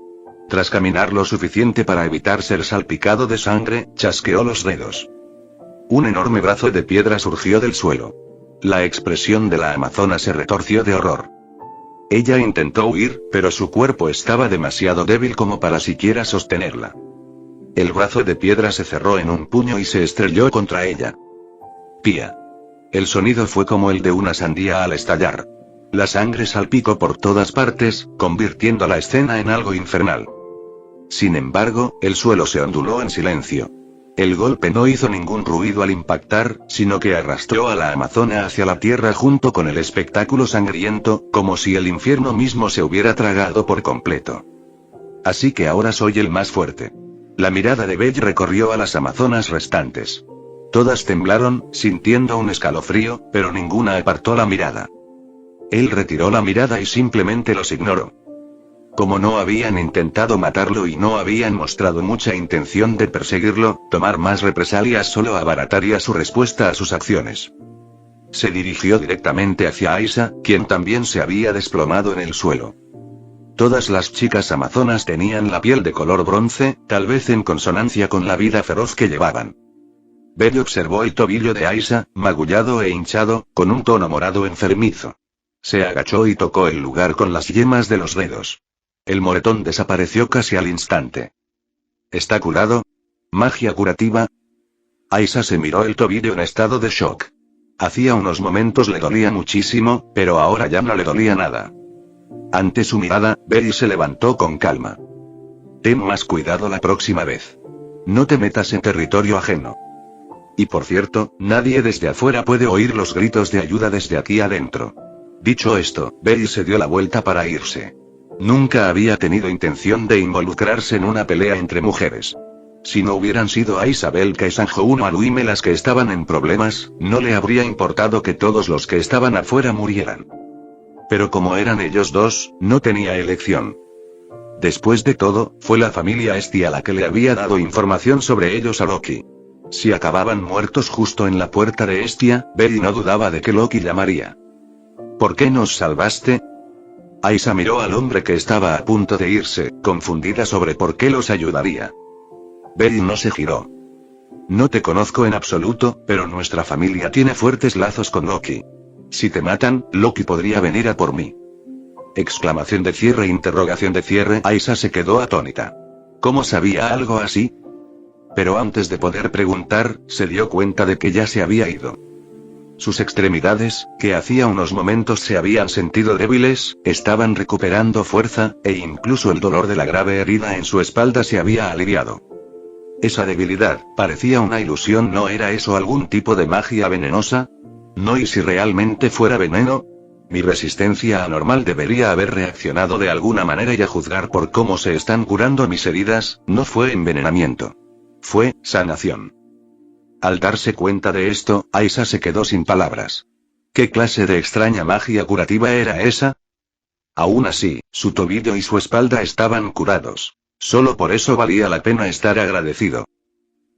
Tras caminar lo suficiente para evitar ser salpicado de sangre, chasqueó los dedos. Un enorme brazo de piedra surgió del suelo. La expresión de la amazona se retorció de horror. Ella intentó huir, pero su cuerpo estaba demasiado débil como para siquiera sostenerla. El brazo de piedra se cerró en un puño y se estrelló contra ella. Pía. El sonido fue como el de una sandía al estallar. La sangre salpicó por todas partes, convirtiendo la escena en algo infernal. Sin embargo, el suelo se onduló en silencio. El golpe no hizo ningún ruido al impactar, sino que arrastró a la amazona hacia la tierra junto con el espectáculo sangriento, como si el infierno mismo se hubiera tragado por completo. Así que ahora soy el más fuerte. La mirada de Belle recorrió a las amazonas restantes. Todas temblaron, sintiendo un escalofrío, pero ninguna apartó la mirada. Él retiró la mirada y simplemente los ignoró. Como no habían intentado matarlo y no habían mostrado mucha intención de perseguirlo, tomar más represalias solo abarataría su respuesta a sus acciones. Se dirigió directamente hacia Aisa, quien también se había desplomado en el suelo. Todas las chicas amazonas tenían la piel de color bronce, tal vez en consonancia con la vida feroz que llevaban. Belle observó el tobillo de Aisa, magullado e hinchado, con un tono morado enfermizo. Se agachó y tocó el lugar con las yemas de los dedos. El moretón desapareció casi al instante. ¿Está curado? ¿Magia curativa? Aisa se miró el tobillo en estado de shock. Hacía unos momentos le dolía muchísimo, pero ahora ya no le dolía nada. Ante su mirada, Belle se levantó con calma. Ten más cuidado la próxima vez. No te metas en territorio ajeno. Y por cierto, nadie desde afuera puede oír los gritos de ayuda desde aquí adentro. Dicho esto, Belle se dio la vuelta para irse. Nunca había tenido intención de involucrarse en una pelea entre mujeres. Si no hubieran sido a Isabel y Sanjo o Luime las que estaban en problemas, no le habría importado que todos los que estaban afuera murieran. Pero como eran ellos dos, no tenía elección. Después de todo, fue la familia Estia la que le había dado información sobre ellos a Loki. Si acababan muertos justo en la puerta de Estia, Belly no dudaba de que Loki llamaría. ¿Por qué nos salvaste? Aisa miró al hombre que estaba a punto de irse, confundida sobre por qué los ayudaría. Belly no se giró. No te conozco en absoluto, pero nuestra familia tiene fuertes lazos con Loki. Si te matan, Loki podría venir a por mí. Exclamación de cierre, interrogación de cierre. Aisa se quedó atónita. ¿Cómo sabía algo así? Pero antes de poder preguntar, se dio cuenta de que ya se había ido. Sus extremidades, que hacía unos momentos se habían sentido débiles, estaban recuperando fuerza, e incluso el dolor de la grave herida en su espalda se había aliviado. Esa debilidad, parecía una ilusión. ¿No era eso algún tipo de magia venenosa? ¿No? ¿Y si realmente fuera veneno? Mi resistencia anormal debería haber reaccionado de alguna manera, y a juzgar por cómo se están curando mis heridas, no fue envenenamiento. Fue sanación. Al darse cuenta de esto, Aisa se quedó sin palabras. ¿Qué clase de extraña magia curativa era esa? Aún así, su tobillo y su espalda estaban curados. Solo por eso valía la pena estar agradecido.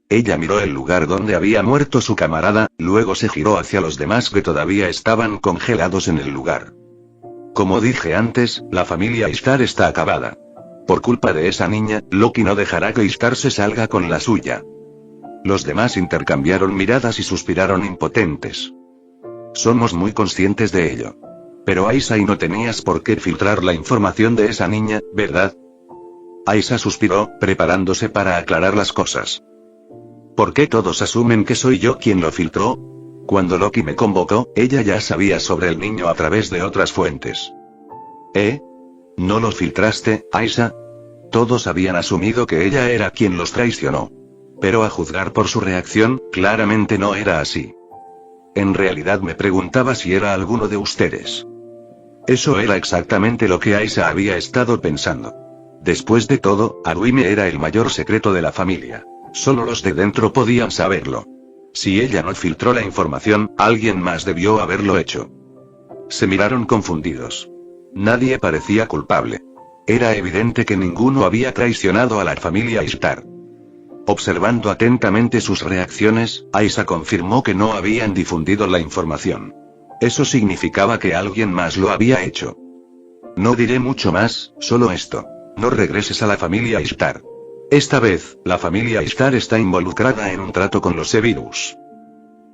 Ella miró el lugar donde había muerto su camarada, luego se giró hacia los demás que todavía estaban congelados en el lugar. Como dije antes, la familia Ishtar está acabada. Por culpa de esa niña, Loki no dejará que Ishtar se salga con la suya. Los demás intercambiaron miradas y suspiraron impotentes. Somos muy conscientes de ello. Pero Aisa, y no tenías por qué filtrar la información de esa niña, ¿verdad? Aisa suspiró, preparándose para aclarar las cosas. ¿Por qué todos asumen que soy yo quien lo filtró? Cuando Loki me convocó, ella ya sabía sobre el niño a través de otras fuentes. ¿No los filtraste, Aisa? Todos habían asumido que ella era quien los traicionó. Pero a juzgar por su reacción, claramente no era así. En realidad me preguntaba si era alguno de ustedes. Eso era exactamente lo que Aisa había estado pensando. Después de todo, Aruime era el mayor secreto de la familia. Solo los de dentro podían saberlo. Si ella no filtró la información, alguien más debió haberlo hecho. Se miraron confundidos. Nadie parecía culpable. Era evidente que ninguno había traicionado a la familia Ishtar. Observando atentamente sus reacciones, Aisa confirmó que no habían difundido la información. Eso significaba que alguien más lo había hecho. No diré mucho más, solo esto. No regreses a la familia Ishtar. Esta vez, la familia Ishtar está involucrada en un trato con los Sevirus.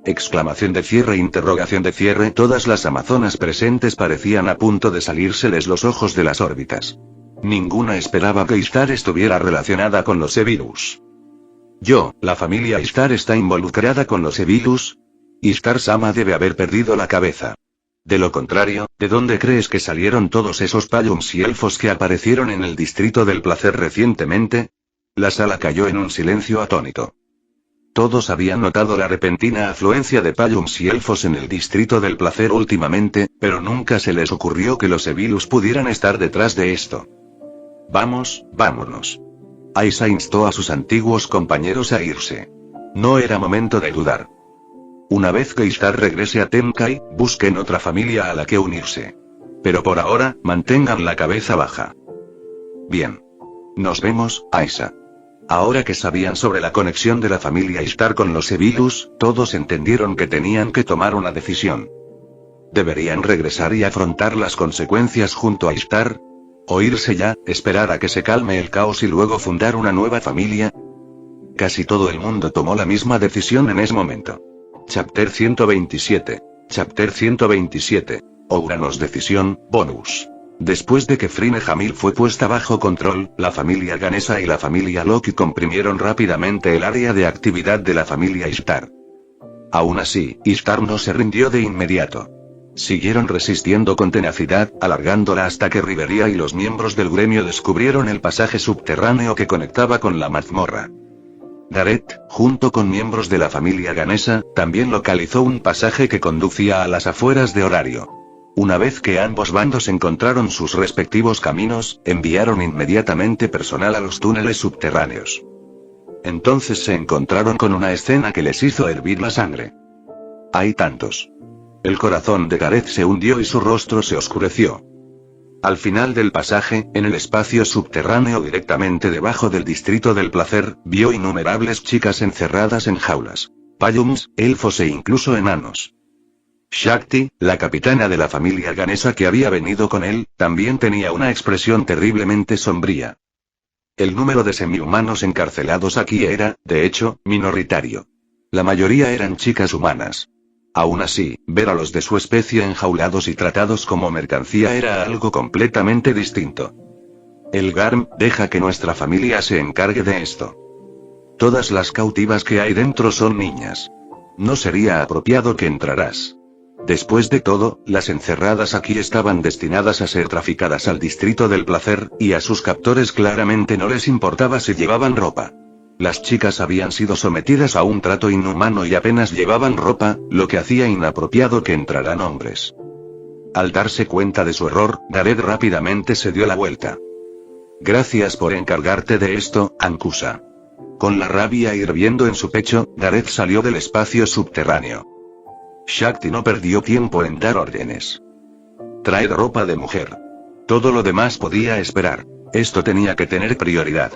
Exclamación de cierre, interrogación de cierre. Todas las amazonas presentes parecían a punto de salírseles los ojos de las órbitas. Ninguna esperaba que Ishtar estuviera relacionada con los Sevirus. ¿La familia Ishtar está involucrada con los Sevirus? Ishtar-sama debe haber perdido la cabeza. De lo contrario, ¿de dónde crees que salieron todos esos Payums y elfos que aparecieron en el distrito del placer recientemente? La sala cayó en un silencio atónito. Todos habían notado la repentina afluencia de Payums y elfos en el distrito del placer últimamente, pero nunca se les ocurrió que los Sevirus pudieran estar detrás de esto. Vámonos. Aisa instó a sus antiguos compañeros a irse. No era momento de dudar. Una vez que Ishtar regrese a Tenkai, busquen otra familia a la que unirse. Pero por ahora, mantengan la cabeza baja. Bien. Nos vemos, Aisa. Ahora que sabían sobre la conexión de la familia Ishtar con los Sevirus, todos entendieron que tenían que tomar una decisión. ¿Deberían regresar y afrontar las consecuencias junto a Ishtar? ¿O irse ya, esperar a que se calme el caos y luego fundar una nueva familia? Casi todo el mundo tomó la misma decisión en ese momento. Chapter 127. Chapter 127. Ouranos decisión, bonus. Después de que Frine Hamil fue puesta bajo control, la familia Ganesa y la familia Loki comprimieron rápidamente el área de actividad de la familia Ishtar. Aún así, Ishtar no se rindió de inmediato. Siguieron resistiendo con tenacidad, alargándola hasta que Riveria y los miembros del gremio descubrieron el pasaje subterráneo que conectaba con la mazmorra. Gareth, junto con miembros de la familia Ganesa, también localizó un pasaje que conducía a las afueras de Horario. Una vez que ambos bandos encontraron sus respectivos caminos, enviaron inmediatamente personal a los túneles subterráneos. Entonces se encontraron con una escena que les hizo hervir la sangre. Hay tantos. El corazón de Gareth se hundió y su rostro se oscureció. Al final del pasaje, en el espacio subterráneo directamente debajo del distrito del placer, vio innumerables chicas encerradas en jaulas. Payums, elfos e incluso enanos. Shakti, la capitana de la familia Ganesa que había venido con él, también tenía una expresión terriblemente sombría. El número de semihumanos encarcelados aquí era, de hecho, minoritario. La mayoría eran chicas humanas. Aún así, ver a los de su especie enjaulados y tratados como mercancía era algo completamente distinto. El Garm, deja que nuestra familia se encargue de esto. Todas las cautivas que hay dentro son niñas. No sería apropiado que entraras. Después de todo, las encerradas aquí estaban destinadas a ser traficadas al distrito del placer, y a sus captores claramente no les importaba si llevaban ropa. Las chicas habían sido sometidas a un trato inhumano y apenas llevaban ropa, lo que hacía inapropiado que entraran hombres. Al darse cuenta de su error, Gareth rápidamente se dio la vuelta. Gracias por encargarte de esto, Ankusa. Con la rabia hirviendo en su pecho, Gareth salió del espacio subterráneo. Shakti no perdió tiempo en dar órdenes. Traed ropa de mujer. Todo lo demás podía esperar. Esto tenía que tener prioridad.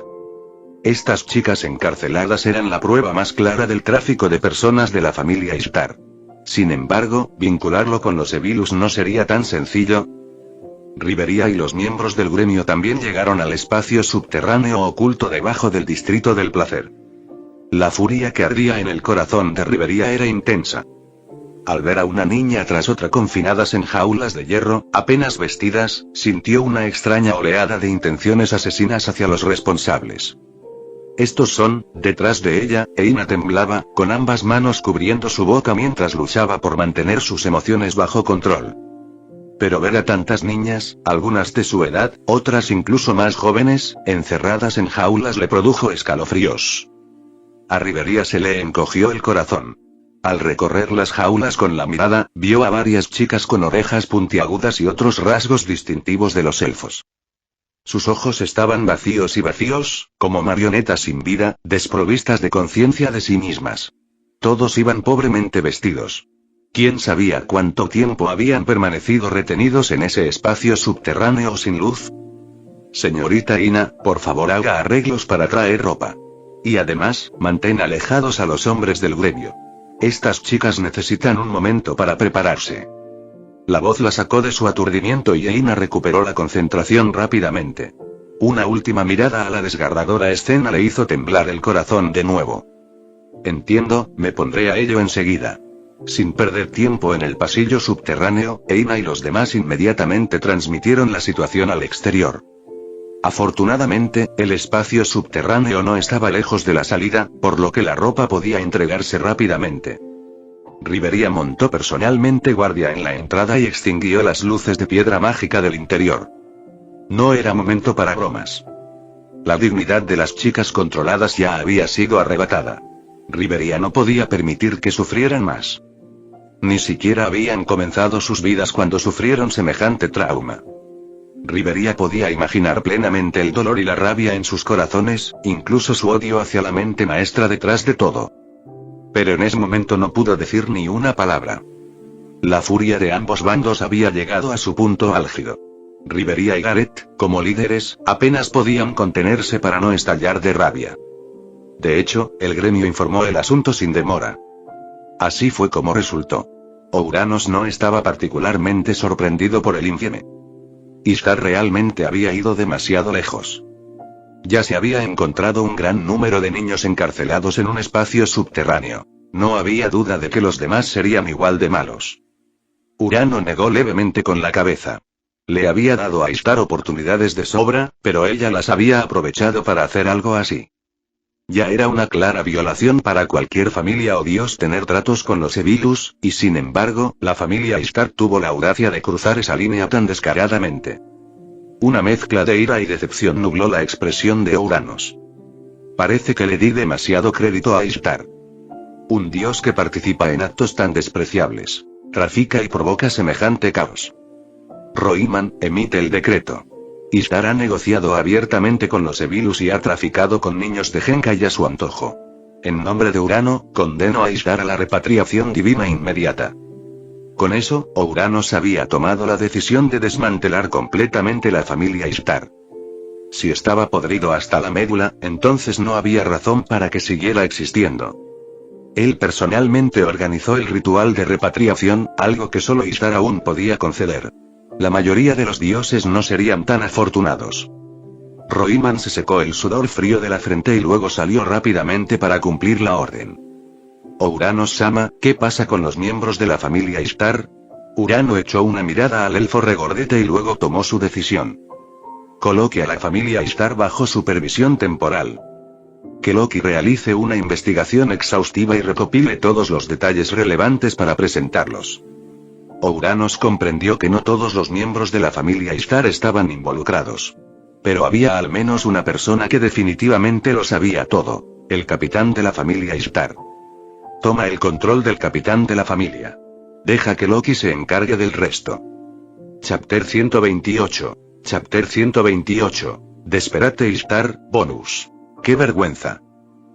Estas chicas encarceladas eran la prueba más clara del tráfico de personas de la familia Ishtar. Sin embargo, vincularlo con los Evilus no sería tan sencillo. Rivería y los miembros del gremio también llegaron al espacio subterráneo oculto debajo del distrito del placer. La furia que ardía en el corazón de Rivería era intensa. Al ver a una niña tras otra confinadas en jaulas de hierro, apenas vestidas, sintió una extraña oleada de intenciones asesinas hacia los responsables. Estos son, detrás de ella, Eina temblaba, con ambas manos cubriendo su boca mientras luchaba por mantener sus emociones bajo control. Pero ver a tantas niñas, algunas de su edad, otras incluso más jóvenes, encerradas en jaulas le produjo escalofríos. A Rivería se le encogió el corazón. Al recorrer las jaulas con la mirada, vio a varias chicas con orejas puntiagudas y otros rasgos distintivos de los elfos. Sus ojos estaban vacíos, como marionetas sin vida, desprovistas de conciencia de sí mismas. Todos iban pobremente vestidos. ¿Quién sabía cuánto tiempo habían permanecido retenidos en ese espacio subterráneo sin luz? Señorita Ina, por favor haga arreglos para traer ropa. Y además, mantén alejados a los hombres del gremio. Estas chicas necesitan un momento para prepararse. La voz la sacó de su aturdimiento y Eina recuperó la concentración rápidamente. Una última mirada a la desgarradora escena le hizo temblar el corazón de nuevo. Entiendo, me pondré a ello enseguida. Sin perder tiempo en el pasillo subterráneo, Eina y los demás inmediatamente transmitieron la situación al exterior. Afortunadamente, el espacio subterráneo no estaba lejos de la salida, por lo que la ropa podía entregarse rápidamente. Rivería montó personalmente guardia en la entrada y extinguió las luces de piedra mágica del interior. No era momento para bromas. La dignidad de las chicas controladas ya había sido arrebatada. Rivería no podía permitir que sufrieran más. Ni siquiera habían comenzado sus vidas cuando sufrieron semejante trauma. Rivería podía imaginar plenamente el dolor y la rabia en sus corazones, incluso su odio hacia la mente maestra detrás de todo. Pero en ese momento no pudo decir ni una palabra. La furia de ambos bandos había llegado a su punto álgido. Rivería y Gareth, como líderes, apenas podían contenerse para no estallar de rabia. De hecho, el gremio informó el asunto sin demora. Así fue como resultó. Ouranos no estaba particularmente sorprendido por el infieme. Ishtar realmente había ido demasiado lejos. Ya se había encontrado un gran número de niños encarcelados en un espacio subterráneo. No había duda de que los demás serían igual de malos. Urano negó levemente con la cabeza. Le había dado a Ishtar oportunidades de sobra, pero ella las había aprovechado para hacer algo así. Ya era una clara violación para cualquier familia o dios tener tratos con los Evilus, y sin embargo, la familia Ishtar tuvo la audacia de cruzar esa línea tan descaradamente. Una mezcla de ira y decepción nubló la expresión de Ouranos. Parece que le di demasiado crédito a Ishtar. Un dios que participa en actos tan despreciables, trafica y provoca semejante caos. Roiman, emite el decreto. Ishtar ha negociado abiertamente con los Evilus y ha traficado con niños de Genkai a su antojo. En nombre de Urano, condeno a Ishtar a la repatriación divina inmediata. Con eso, Ouranos había tomado la decisión de desmantelar completamente la familia Ishtar. Si estaba podrido hasta la médula, entonces no había razón para que siguiera existiendo. Él personalmente organizó el ritual de repatriación, algo que solo Ishtar aún podía conceder. La mayoría de los dioses no serían tan afortunados. Roiman se secó el sudor frío de la frente y luego salió rápidamente para cumplir la orden. Ouranos-sama, ¿qué pasa con los miembros de la familia Ishtar? Urano echó una mirada al elfo regordete y luego tomó su decisión. Coloque a la familia Ishtar bajo supervisión temporal. Que Loki realice una investigación exhaustiva y recopile todos los detalles relevantes para presentarlos. Ouranos comprendió que no todos los miembros de la familia Ishtar estaban involucrados. Pero había al menos una persona que definitivamente lo sabía todo, el capitán de la familia Ishtar. Toma el control del capitán de la familia. Deja que Loki se encargue del resto. Chapter 128. Chapter 128. Desperate Ishtar, bonus. ¡Qué vergüenza!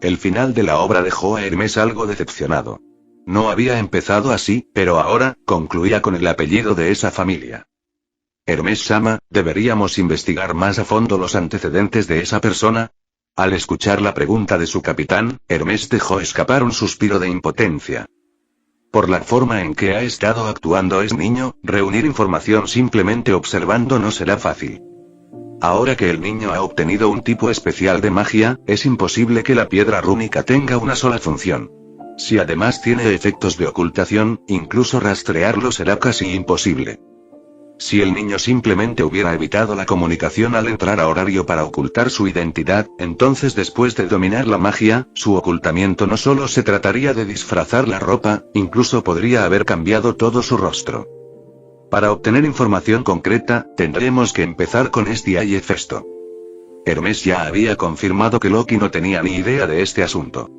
El final de la obra dejó a Hermes algo decepcionado. No había empezado así, pero ahora, concluía con el apellido de esa familia. Hermes-sama, ¿deberíamos investigar más a fondo los antecedentes de esa persona? Al escuchar la pregunta de su capitán, Hermes dejó escapar un suspiro de impotencia. Por la forma en que ha estado actuando ese niño, reunir información simplemente observando no será fácil. Ahora que el niño ha obtenido un tipo especial de magia, es imposible que la piedra rúnica tenga una sola función. Si además tiene efectos de ocultación, incluso rastrearlo será casi imposible. Si el niño simplemente hubiera evitado la comunicación al entrar a horario para ocultar su identidad, entonces después de dominar la magia, su ocultamiento no solo se trataría de disfrazar la ropa, incluso podría haber cambiado todo su rostro. Para obtener información concreta, tendremos que empezar con Hestia y Hefesto. Hermes ya había confirmado que Loki no tenía ni idea de este asunto.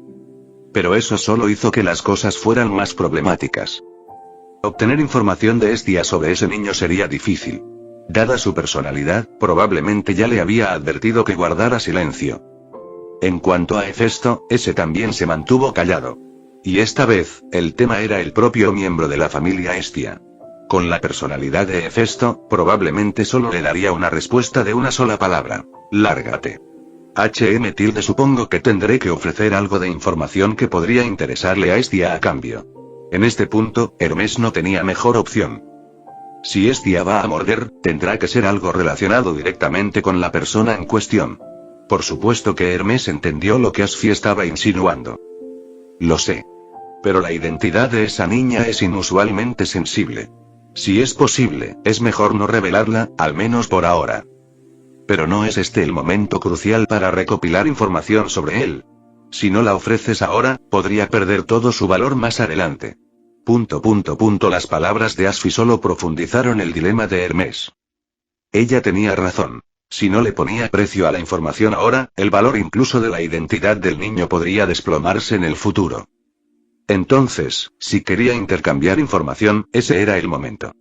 Pero eso solo hizo que las cosas fueran más problemáticas. Obtener información de Hestia sobre ese niño sería difícil. Dada su personalidad, probablemente ya le había advertido que guardara silencio. En cuanto a Hefesto, ese también se mantuvo callado. Y esta vez, el tema era el propio miembro de la familia Hestia. Con la personalidad de Hefesto, probablemente solo le daría una respuesta de una sola palabra: lárgate. Supongo que tendré que ofrecer algo de información que podría interesarle a Hestia a cambio. En este punto, Hermes no tenía mejor opción. Si Hestia va a morder, tendrá que ser algo relacionado directamente con la persona en cuestión. Por supuesto que Hermes entendió lo que Asfi estaba insinuando. Lo sé. Pero la identidad de esa niña es inusualmente sensible. Si es posible, es mejor no revelarla, al menos por ahora. Pero no es este el momento crucial para recopilar información sobre él. Si no la ofreces ahora, podría perder todo su valor más adelante. Las palabras de Asfi solo profundizaron el dilema de Hermes. Ella tenía razón. Si no le ponía precio a la información ahora, el valor incluso de la identidad del niño podría desplomarse en el futuro. Entonces, si quería intercambiar información, ese era el momento.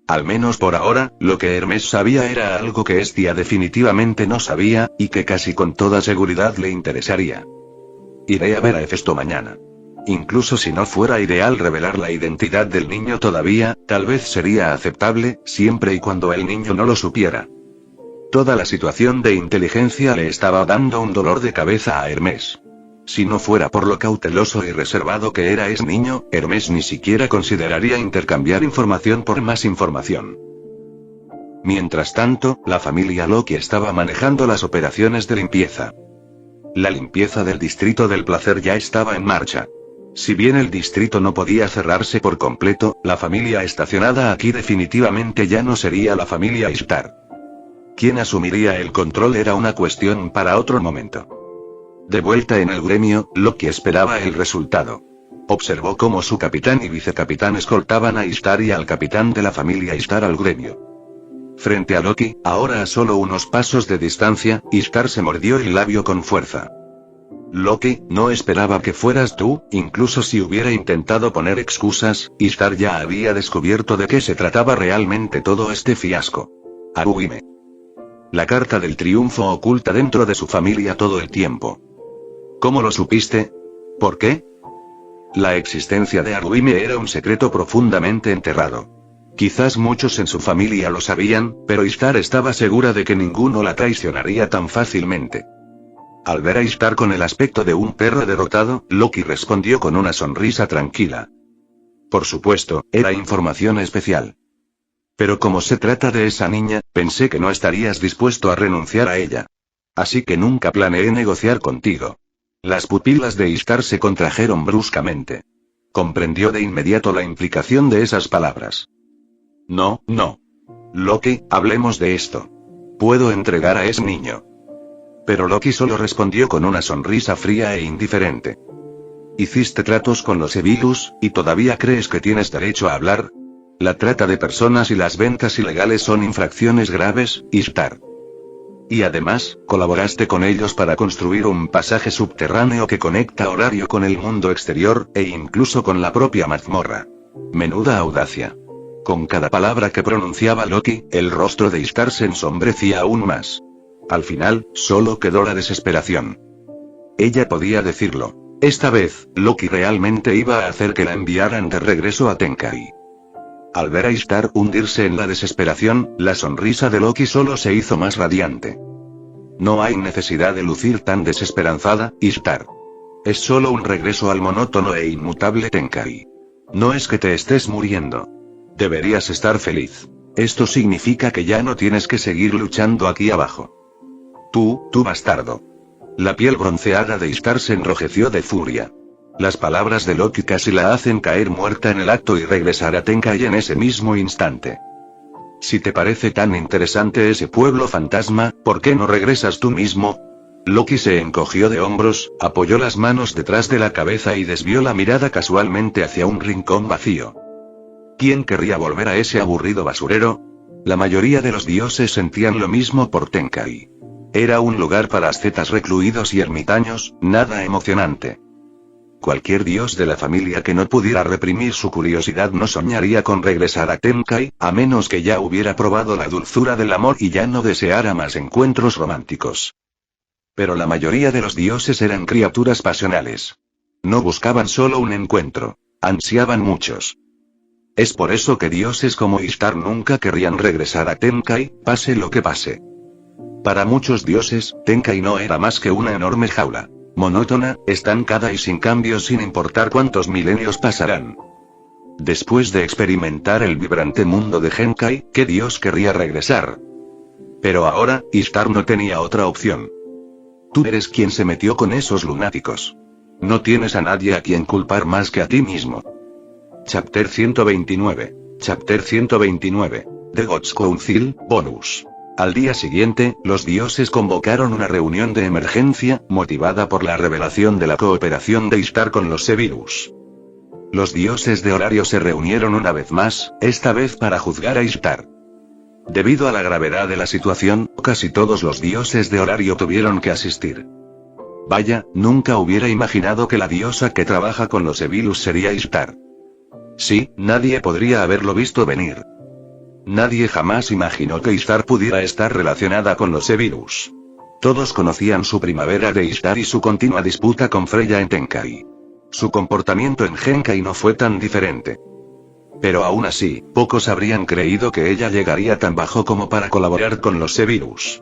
Al menos por ahora, lo que Hermes sabía era algo que Hestia definitivamente no sabía, y que casi con toda seguridad le interesaría. Iré a ver a Hefesto mañana. Incluso si no fuera ideal revelar la identidad del niño todavía, tal vez sería aceptable, siempre y cuando el niño no lo supiera. Toda la situación de inteligencia le estaba dando un dolor de cabeza a Hermes. Si no fuera por lo cauteloso y reservado que era ese niño, Hermes ni siquiera consideraría intercambiar información por más información. Mientras tanto, la familia Loki estaba manejando las operaciones de limpieza. La limpieza del distrito del placer ya estaba en marcha. Si bien el distrito no podía cerrarse por completo, la familia estacionada aquí definitivamente ya no sería la familia Ishtar. ¿Quién asumiría el control? Era una cuestión para otro momento. De vuelta en el gremio, Loki esperaba el resultado. Observó cómo su capitán y vicecapitán escoltaban a Ishtar y al capitán de la familia Ishtar al gremio. Frente a Loki, ahora a solo unos pasos de distancia, Ishtar se mordió el labio con fuerza. Loki, no esperaba que fueras tú, incluso si hubiera intentado poner excusas, Ishtar ya había descubierto de qué se trataba realmente todo este fiasco. Aruime. La carta del triunfo oculta dentro de su familia todo el tiempo. ¿Cómo lo supiste? ¿Por qué? La existencia de Aruime era un secreto profundamente enterrado. Quizás muchos en su familia lo sabían, pero Ishtar estaba segura de que ninguno la traicionaría tan fácilmente. Al ver a Ishtar con el aspecto de un perro derrotado, Loki respondió con una sonrisa tranquila. Por supuesto, era información especial. Pero como se trata de esa niña, pensé que no estarías dispuesto a renunciar a ella. Así que nunca planeé negociar contigo. Las pupilas de Ishtar se contrajeron bruscamente. Comprendió de inmediato la implicación de esas palabras. No, no. Loki, hablemos de esto. Puedo entregar a ese niño. Pero Loki solo respondió con una sonrisa fría e indiferente. Hiciste tratos con los Evilus, ¿y todavía crees que tienes derecho a hablar? La trata de personas y las ventas ilegales son infracciones graves, Ishtar. Y además, colaboraste con ellos para construir un pasaje subterráneo que conecta Horario con el mundo exterior, e incluso con la propia mazmorra. Menuda audacia. Con cada palabra que pronunciaba Loki, el rostro de Ishtar se ensombrecía aún más. Al final, solo quedó la desesperación. Ella podía decirlo. Esta vez, Loki realmente iba a hacer que la enviaran de regreso a Tenkai. Al ver a Ishtar hundirse en la desesperación, la sonrisa de Loki solo se hizo más radiante. No hay necesidad de lucir tan desesperanzada, Ishtar. Es solo un regreso al monótono e inmutable Tenkai. No es que te estés muriendo. Deberías estar feliz. Esto significa que ya no tienes que seguir luchando aquí abajo. Tú bastardo. La piel bronceada de Ishtar se enrojeció de furia. Las palabras de Loki casi la hacen caer muerta en el acto y regresar a Tenkai en ese mismo instante. Si te parece tan interesante ese pueblo fantasma, ¿por qué no regresas tú mismo? Loki se encogió de hombros, apoyó las manos detrás de la cabeza y desvió la mirada casualmente hacia un rincón vacío. ¿Quién querría volver a ese aburrido basurero? La mayoría de los dioses sentían lo mismo por Tenkai. Era un lugar para ascetas recluidos y ermitaños, nada emocionante. Cualquier dios de la familia que no pudiera reprimir su curiosidad no soñaría con regresar a Tenkai, a menos que ya hubiera probado la dulzura del amor y ya no deseara más encuentros románticos. Pero la mayoría de los dioses eran criaturas pasionales. No buscaban solo un encuentro, ansiaban muchos. Es por eso que dioses como Ishtar nunca querrían regresar a Tenkai, pase lo que pase. Para muchos dioses, Tenkai no era más que una enorme jaula. Monótona, estancada y sin cambios sin importar cuántos milenios pasarán. Después de experimentar el vibrante mundo de Genkai, ¿qué dios querría regresar? Pero ahora, Ishtar no tenía otra opción. Tú eres quien se metió con esos lunáticos. No tienes a nadie a quien culpar más que a ti mismo. Chapter 129. Chapter 129. The Gods Council, bonus. Al día siguiente, los dioses convocaron una reunión de emergencia, motivada por la revelación de la cooperación de Ishtar con los Evilus. Los dioses de Horario se reunieron una vez más, esta vez para juzgar a Ishtar. Debido a la gravedad de la situación, casi todos los dioses de Horario tuvieron que asistir. Vaya, nunca hubiera imaginado que la diosa que trabaja con los Evilus sería Ishtar. Sí, nadie podría haberlo visto venir. Nadie jamás imaginó que Ishtar pudiera estar relacionada con los Evilus. Todos conocían su primavera de Ishtar y su continua disputa con Freya en Tenkai. Su comportamiento en Genkai no fue tan diferente. Pero aún así, pocos habrían creído que ella llegaría tan bajo como para colaborar con los Evilus.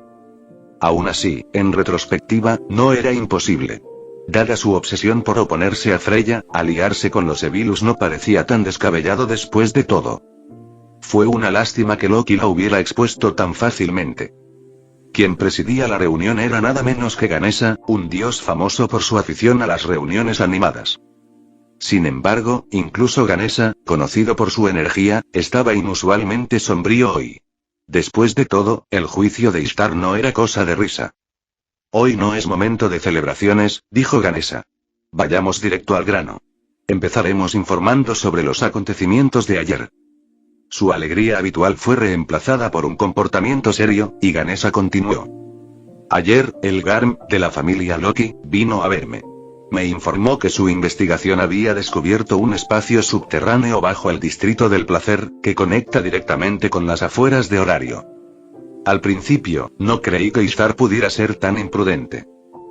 Aún así, en retrospectiva, no era imposible. Dada su obsesión por oponerse a Freya, aliarse con los Evilus no parecía tan descabellado después de todo. Fue una lástima que Loki la hubiera expuesto tan fácilmente. Quien presidía la reunión era nada menos que Ganesa, un dios famoso por su afición a las reuniones animadas. Sin embargo, incluso Ganesa, conocido por su energía, estaba inusualmente sombrío hoy. Después de todo, el juicio de Ishtar no era cosa de risa. Hoy no es momento de celebraciones, dijo Ganesa. Vayamos directo al grano. Empezaremos informando sobre los acontecimientos de ayer. Su alegría habitual fue reemplazada por un comportamiento serio, y Ganesa continuó. Ayer, el Garm, de la familia Loki, vino a verme. Me informó que su investigación había descubierto un espacio subterráneo bajo el Distrito del Placer, que conecta directamente con las afueras de Horario. Al principio, no creí que Ishtar pudiera ser tan imprudente.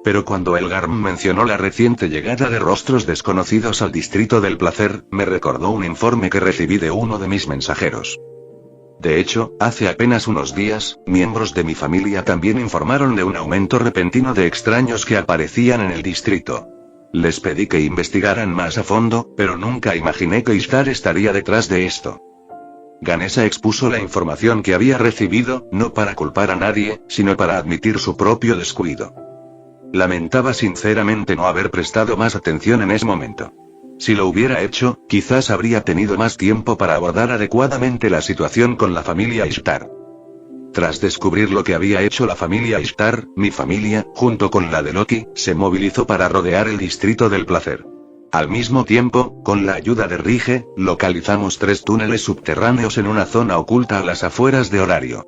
Pero cuando el Garm mencionó la reciente llegada de rostros desconocidos al Distrito del Placer, me recordó un informe que recibí de uno de mis mensajeros. De hecho, hace apenas unos días, miembros de mi familia también informaron de un aumento repentino de extraños que aparecían en el distrito. Les pedí que investigaran más a fondo, pero nunca imaginé que Ishtar estaría detrás de esto. Ganesha expuso la información que había recibido, no para culpar a nadie, sino para admitir su propio descuido. Lamentaba sinceramente no haber prestado más atención en ese momento. Si lo hubiera hecho, quizás habría tenido más tiempo para abordar adecuadamente la situación con la familia Ishtar. Tras descubrir lo que había hecho la familia Ishtar, mi familia, junto con la de Loki, se movilizó para rodear el Distrito del Placer. Al mismo tiempo, con la ayuda de Rige, localizamos 3 túneles subterráneos en una zona oculta a las afueras de Horario.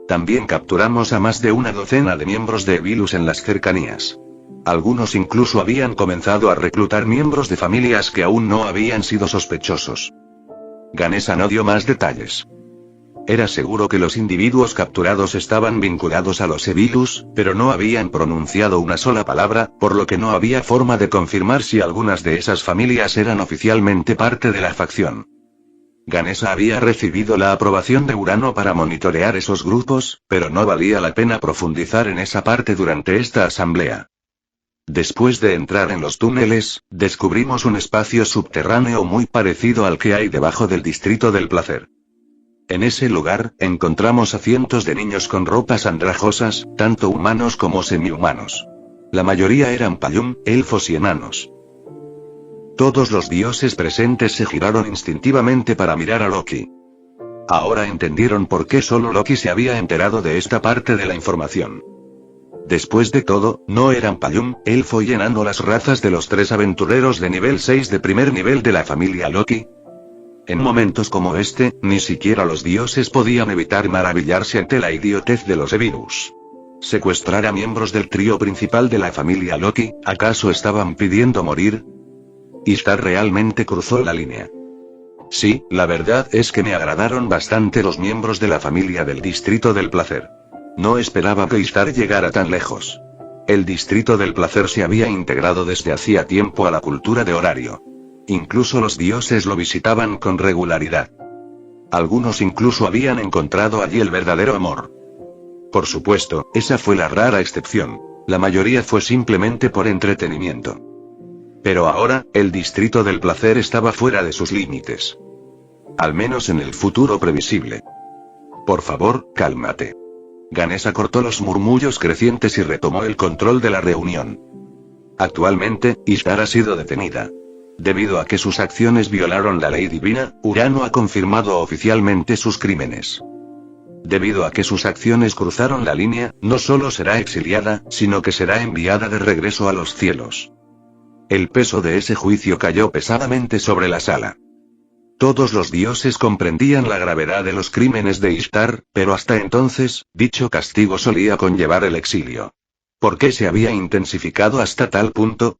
También capturamos a más de una docena de miembros de Evilus en las cercanías. Algunos incluso habían comenzado a reclutar miembros de familias que aún no habían sido sospechosos. Ganesha no dio más detalles. Era seguro que los individuos capturados estaban vinculados a los Evilus, pero no habían pronunciado una sola palabra, por lo que no había forma de confirmar si algunas de esas familias eran oficialmente parte de la facción. Ganesha había recibido la aprobación de Urano para monitorear esos grupos, pero no valía la pena profundizar en esa parte durante esta asamblea. Después de entrar en los túneles, descubrimos un espacio subterráneo muy parecido al que hay debajo del Distrito del Placer. En ese lugar, encontramos a cientos de niños con ropas andrajosas, tanto humanos como semihumanos. La mayoría eran Payum, elfos y enanos. Todos los dioses presentes se giraron instintivamente para mirar a Loki. Ahora entendieron por qué solo Loki se había enterado de esta parte de la información. Después de todo, ¿no eran Payum, elfo y enano las razas de los 3 aventureros de nivel 6 de primer nivel de la familia Loki? En momentos como este, ni siquiera los dioses podían evitar maravillarse ante la idiotez de los Evilus. ¿Secuestrar a miembros del trío principal de la familia Loki? ¿Acaso estaban pidiendo morir? Ishtar realmente cruzó la línea. Sí, la verdad es que me agradaron bastante los miembros de la familia del Distrito del Placer. No esperaba que Ishtar llegara tan lejos. El Distrito del Placer se había integrado desde hacía tiempo a la cultura de Horario. Incluso los dioses lo visitaban con regularidad. Algunos incluso habían encontrado allí el verdadero amor. Por supuesto, esa fue la rara excepción. La mayoría fue simplemente por entretenimiento. Pero ahora, el Distrito del Placer estaba fuera de sus límites. Al menos en el futuro previsible. Por favor, cálmate. Ganesha cortó los murmullos crecientes y retomó el control de la reunión. Actualmente, Ishtar ha sido detenida. Debido a que sus acciones violaron la ley divina, Urano ha confirmado oficialmente sus crímenes. Debido a que sus acciones cruzaron la línea, no solo será exiliada, sino que será enviada de regreso a los cielos. El peso de ese juicio cayó pesadamente sobre la sala. Todos los dioses comprendían la gravedad de los crímenes de Ishtar, pero hasta entonces, dicho castigo solía conllevar el exilio. ¿Por qué se había intensificado hasta tal punto?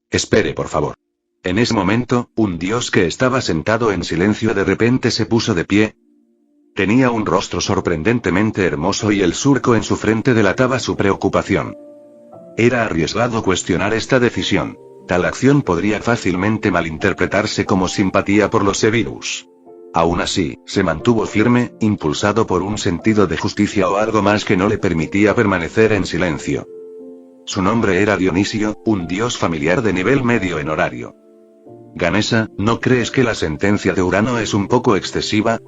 Espere, por favor. En ese momento, un dios que estaba sentado en silencio de repente se puso de pie. Tenía un rostro sorprendentemente hermoso y el surco en su frente delataba su preocupación. Era arriesgado cuestionar esta decisión. Tal acción podría fácilmente malinterpretarse como simpatía por los Evilus. Aún así, se mantuvo firme, impulsado por un sentido de justicia o algo más que no le permitía permanecer en silencio. Su nombre era Dionisio, un dios familiar de nivel medio en Horario. Ganesha, ¿no crees que la sentencia de Urano es un poco excesiva?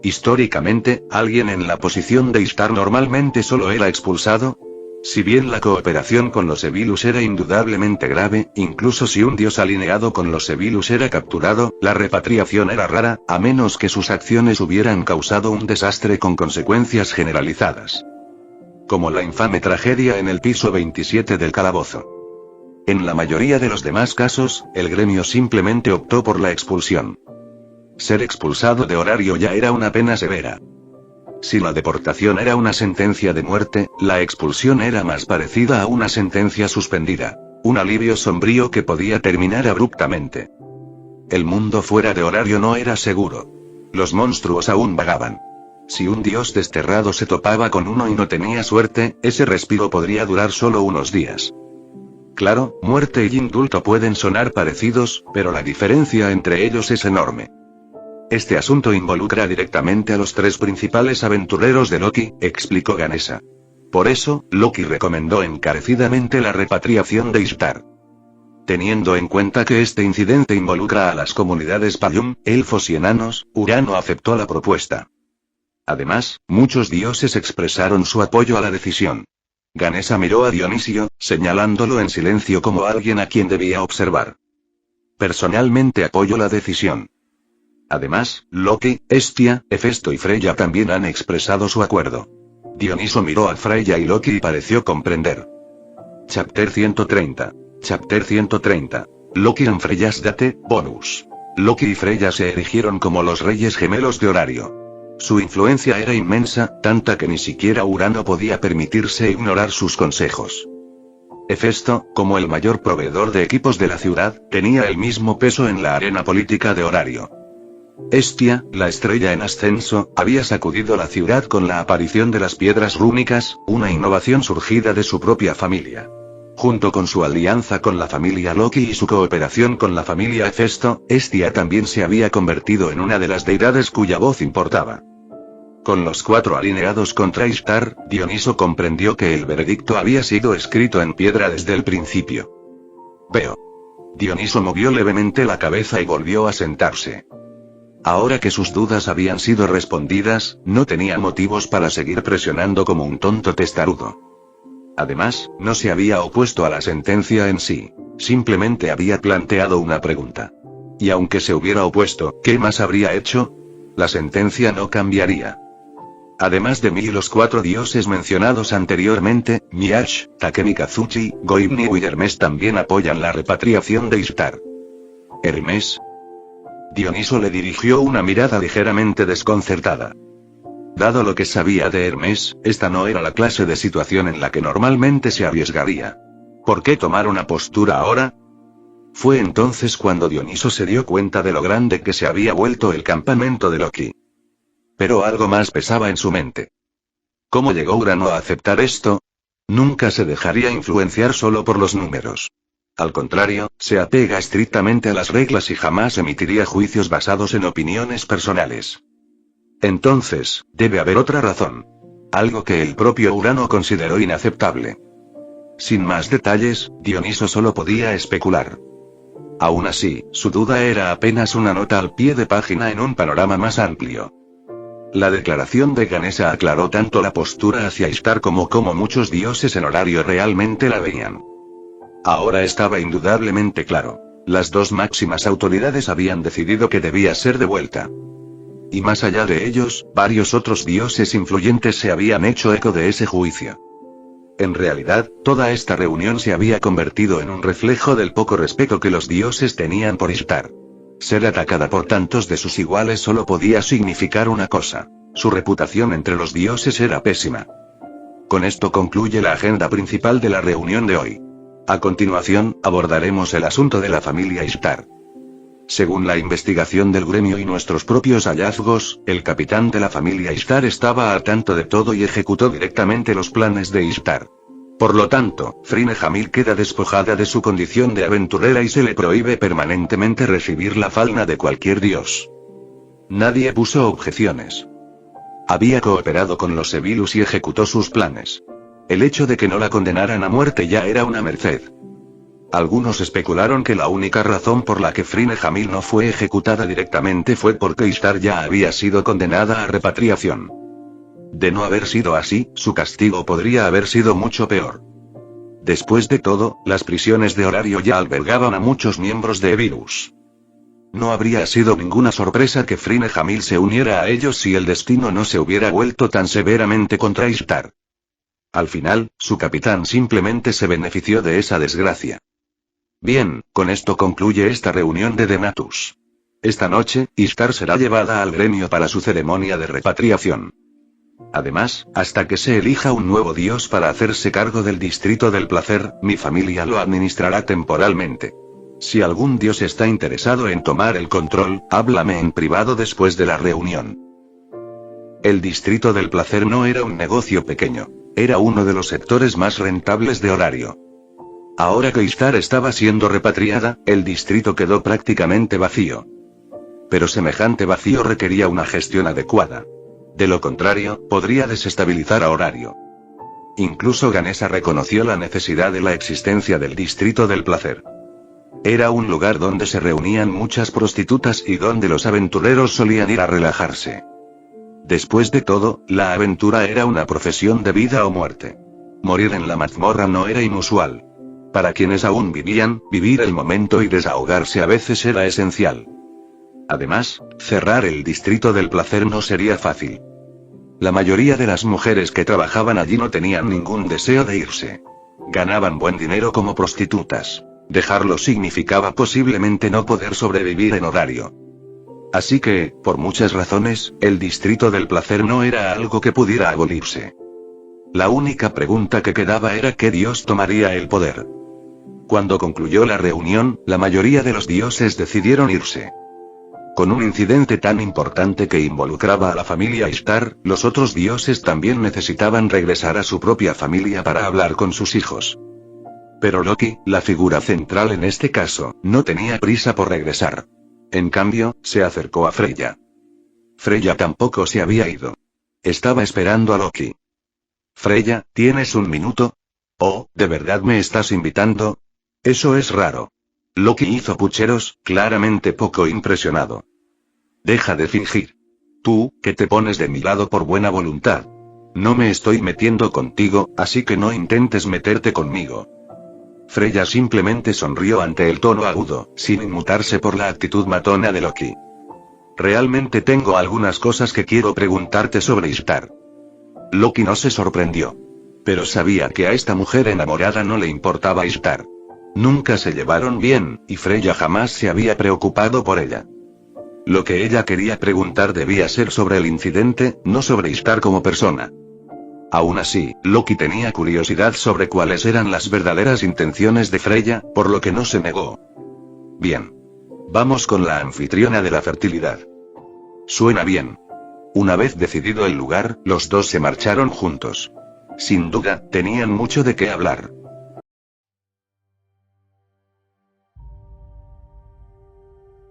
Históricamente, alguien en la posición de Ishtar normalmente solo era expulsado. Si bien la cooperación con los Evilus era indudablemente grave, incluso si un dios alineado con los Evilus era capturado, la repatriación era rara, a menos que sus acciones hubieran causado un desastre con consecuencias generalizadas. Como la infame tragedia en el piso 27 del calabozo. En la mayoría de los demás casos, el gremio simplemente optó por la expulsión. Ser expulsado de Horario ya era una pena severa. Si la deportación era una sentencia de muerte, la expulsión era más parecida a una sentencia suspendida. Un alivio sombrío que podía terminar abruptamente. El mundo fuera de Horario no era seguro. Los monstruos aún vagaban. Si un dios desterrado se topaba con uno y no tenía suerte, ese respiro podría durar solo unos días. Claro, muerte y indulto pueden sonar parecidos, pero la diferencia entre ellos es enorme. Este asunto involucra directamente a los tres principales aventureros de Loki, explicó Ganesa. Por eso, Loki recomendó encarecidamente la repatriación de Ishtar. Teniendo en cuenta que este incidente involucra a las comunidades Payum, elfos y enanos, Urano aceptó la propuesta. Además, muchos dioses expresaron su apoyo a la decisión. Ganesa miró a Dionisio, señalándolo en silencio como alguien a quien debía observar. Personalmente apoyo la decisión. Además, Loki, Hestia, Hefesto y Freya también han expresado su acuerdo. Dioniso miró a Freya y Loki y pareció comprender. Chapter 130. Chapter 130. Loki and Freya's Date, bonus. Loki y Freya se erigieron como los reyes gemelos de Horario. Su influencia era inmensa, tanta que ni siquiera Urano podía permitirse ignorar sus consejos. Hefesto, como el mayor proveedor de equipos de la ciudad, tenía el mismo peso en la arena política de Horario. Hestia, la estrella en ascenso, había sacudido la ciudad con la aparición de las piedras rúnicas, una innovación surgida de su propia familia. Junto con su alianza con la familia Loki y su cooperación con la familia Hefesto, Hestia también se había convertido en una de las deidades cuya voz importaba. Con los cuatro alineados contra Ishtar, Dioniso comprendió que el veredicto había sido escrito en piedra desde el principio. Veo. Dioniso movió levemente la cabeza y volvió a sentarse. Ahora que sus dudas habían sido respondidas, no tenía motivos para seguir presionando como un tonto testarudo. Además, no se había opuesto a la sentencia en sí, simplemente había planteado una pregunta. Y aunque se hubiera opuesto, ¿qué más habría hecho? La sentencia no cambiaría. Además de mí y los cuatro dioses mencionados anteriormente, Miash, Takemi Kazuchi, Goibniu y Hermes también apoyan la repatriación de Ishtar. ¿Hermes? Dioniso le dirigió una mirada ligeramente desconcertada. Dado lo que sabía de Hermes, esta no era la clase de situación en la que normalmente se arriesgaría. ¿Por qué tomar una postura ahora? Fue entonces cuando Dioniso se dio cuenta de lo grande que se había vuelto el campamento de Loki. Pero algo más pesaba en su mente. ¿Cómo llegó Urano a aceptar esto? Nunca se dejaría influenciar solo por los números. Al contrario, se apega estrictamente a las reglas y jamás emitiría juicios basados en opiniones personales. Entonces, debe haber otra razón. Algo que el propio Urano consideró inaceptable. Sin más detalles, Dioniso solo podía especular. Aún así, su duda era apenas una nota al pie de página en un panorama más amplio. La declaración de Ganesa aclaró tanto la postura hacia Ishtar como muchos dioses en Horario realmente la veían. Ahora estaba indudablemente claro. Las dos máximas autoridades habían decidido que debía ser devuelta. Y más allá de ellos, varios otros dioses influyentes se habían hecho eco de ese juicio. En realidad, toda esta reunión se había convertido en un reflejo del poco respeto que los dioses tenían por Ishtar. Ser atacada por tantos de sus iguales solo podía significar una cosa: su reputación entre los dioses era pésima. Con esto concluye la agenda principal de la reunión de hoy. A continuación, abordaremos el asunto de la familia Ishtar. Según la investigación del gremio y nuestros propios hallazgos, el capitán de la familia Ishtar estaba al tanto de todo y ejecutó directamente los planes de Ishtar. Por lo tanto, Frine Hamil queda despojada de su condición de aventurera y se le prohíbe permanentemente recibir la falna de cualquier dios. Nadie puso objeciones. Había cooperado con los Sebilus y ejecutó sus planes. El hecho de que no la condenaran a muerte ya era una merced. Algunos especularon que la única razón por la que Frine Hamil no fue ejecutada directamente fue porque Ishtar ya había sido condenada a repatriación. De no haber sido así, su castigo podría haber sido mucho peor. Después de todo, las prisiones de Horario ya albergaban a muchos miembros de Evirus. No habría sido ninguna sorpresa que Frine Hamil se uniera a ellos si el destino no se hubiera vuelto tan severamente contra Ishtar. Al final, su capitán simplemente se benefició de esa desgracia. Bien, con esto concluye esta reunión de Denatus. Esta noche, Ishtar será llevada al gremio para su ceremonia de repatriación. Además, hasta que se elija un nuevo dios para hacerse cargo del distrito del placer, mi familia lo administrará temporalmente. Si algún dios está interesado en tomar el control, háblame en privado después de la reunión. El distrito del placer no era un negocio pequeño. Era uno de los sectores más rentables de Horario. Ahora que Ishtar estaba siendo repatriada, el distrito quedó prácticamente vacío. Pero semejante vacío requería una gestión adecuada. De lo contrario, podría desestabilizar a Horario. Incluso Ganesha reconoció la necesidad de la existencia del distrito del placer. Era un lugar donde se reunían muchas prostitutas y donde los aventureros solían ir a relajarse. Después de todo, la aventura era una profesión de vida o muerte. Morir en la mazmorra no era inusual. Para quienes aún vivían, vivir el momento y desahogarse a veces era esencial. Además, cerrar el distrito del placer no sería fácil. La mayoría de las mujeres que trabajaban allí no tenían ningún deseo de irse. Ganaban buen dinero como prostitutas. Dejarlo significaba posiblemente no poder sobrevivir en Horario. Así que, por muchas razones, el distrito del placer no era algo que pudiera abolirse. La única pregunta que quedaba era qué dios tomaría el poder. Cuando concluyó la reunión, la mayoría de los dioses decidieron irse. Con un incidente tan importante que involucraba a la familia Ishtar, los otros dioses también necesitaban regresar a su propia familia para hablar con sus hijos. Pero Loki, la figura central en este caso, no tenía prisa por regresar. En cambio, se acercó a Freya. Freya tampoco se había ido. Estaba esperando a Loki. Freya, ¿tienes un minuto? Oh, ¿de verdad me estás invitando? Eso es raro. Loki hizo pucheros, claramente poco impresionado. Deja de fingir. Tú, que te pones de mi lado por buena voluntad. No me estoy metiendo contigo, así que no intentes meterte conmigo. Freya simplemente sonrió ante el tono agudo, sin inmutarse por la actitud matona de Loki. Realmente tengo algunas cosas que quiero preguntarte sobre Ishtar. Loki no se sorprendió. Pero sabía que a esta mujer enamorada no le importaba Ishtar. Nunca se llevaron bien, y Freya jamás se había preocupado por ella. Lo que ella quería preguntar debía ser sobre el incidente, no sobre Ishtar como persona. Aún así, Loki tenía curiosidad sobre cuáles eran las verdaderas intenciones de Freya, por lo que no se negó. Bien. Vamos con la anfitriona de la fertilidad. Suena bien. Una vez decidido el lugar, los dos se marcharon juntos. Sin duda, tenían mucho de qué hablar.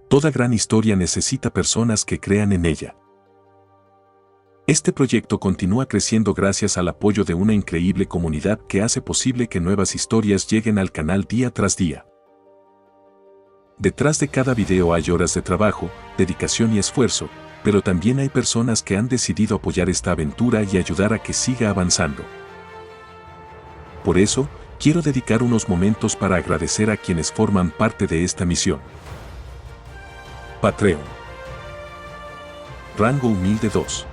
Toda gran historia necesita personas que crean en ella. Este proyecto continúa creciendo gracias al apoyo de una increíble comunidad que hace posible que nuevas historias lleguen al canal día tras día. Detrás de cada video hay horas de trabajo, dedicación y esfuerzo, pero también hay personas que han decidido apoyar esta aventura y ayudar a que siga avanzando. Por eso, quiero dedicar unos momentos para agradecer a quienes forman parte de esta misión. Patreon. Rango humilde 2.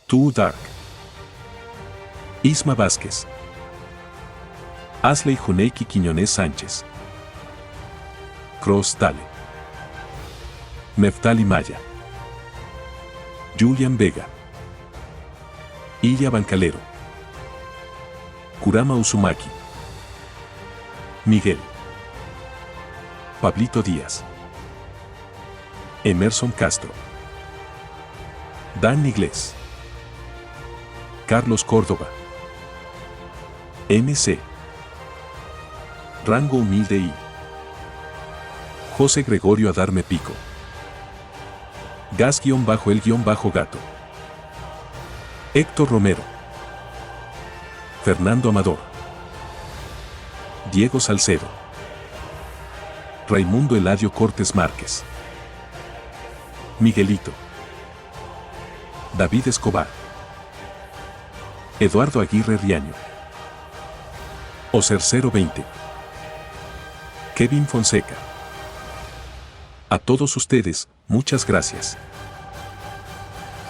Too Dark. Isma Vázquez. Asley Juneiki Quiñones Sánchez. Cross Dale. Neftali Maya. Julian Vega. Ilya Bancalero. Kurama Uzumaki. Miguel. Pablito Díaz. Emerson Castro. Dan Iglesias. Carlos Córdoba. MC. Rango humilde I. José Gregorio Adarme Pico. Gas-el-gato. Héctor Romero. Fernando Amador. Diego Salcedo. Raimundo Eladio Cortés Márquez. Miguelito. David Escobar. Eduardo Aguirre Riaño. Oser 020. Kevin Fonseca. A todos ustedes, muchas gracias.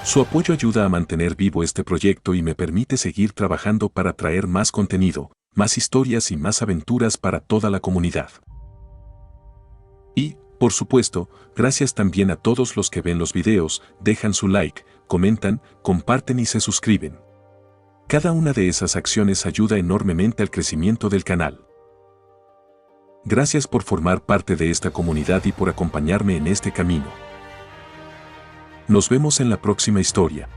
Su apoyo ayuda a mantener vivo este proyecto y me permite seguir trabajando para traer más contenido, más historias y más aventuras para toda la comunidad. Y, por supuesto, gracias también a todos los que ven los videos, dejan su like, comentan, comparten y se suscriben. Cada una de esas acciones ayuda enormemente al crecimiento del canal. Gracias por formar parte de esta comunidad y por acompañarme en este camino. Nos vemos en la próxima historia.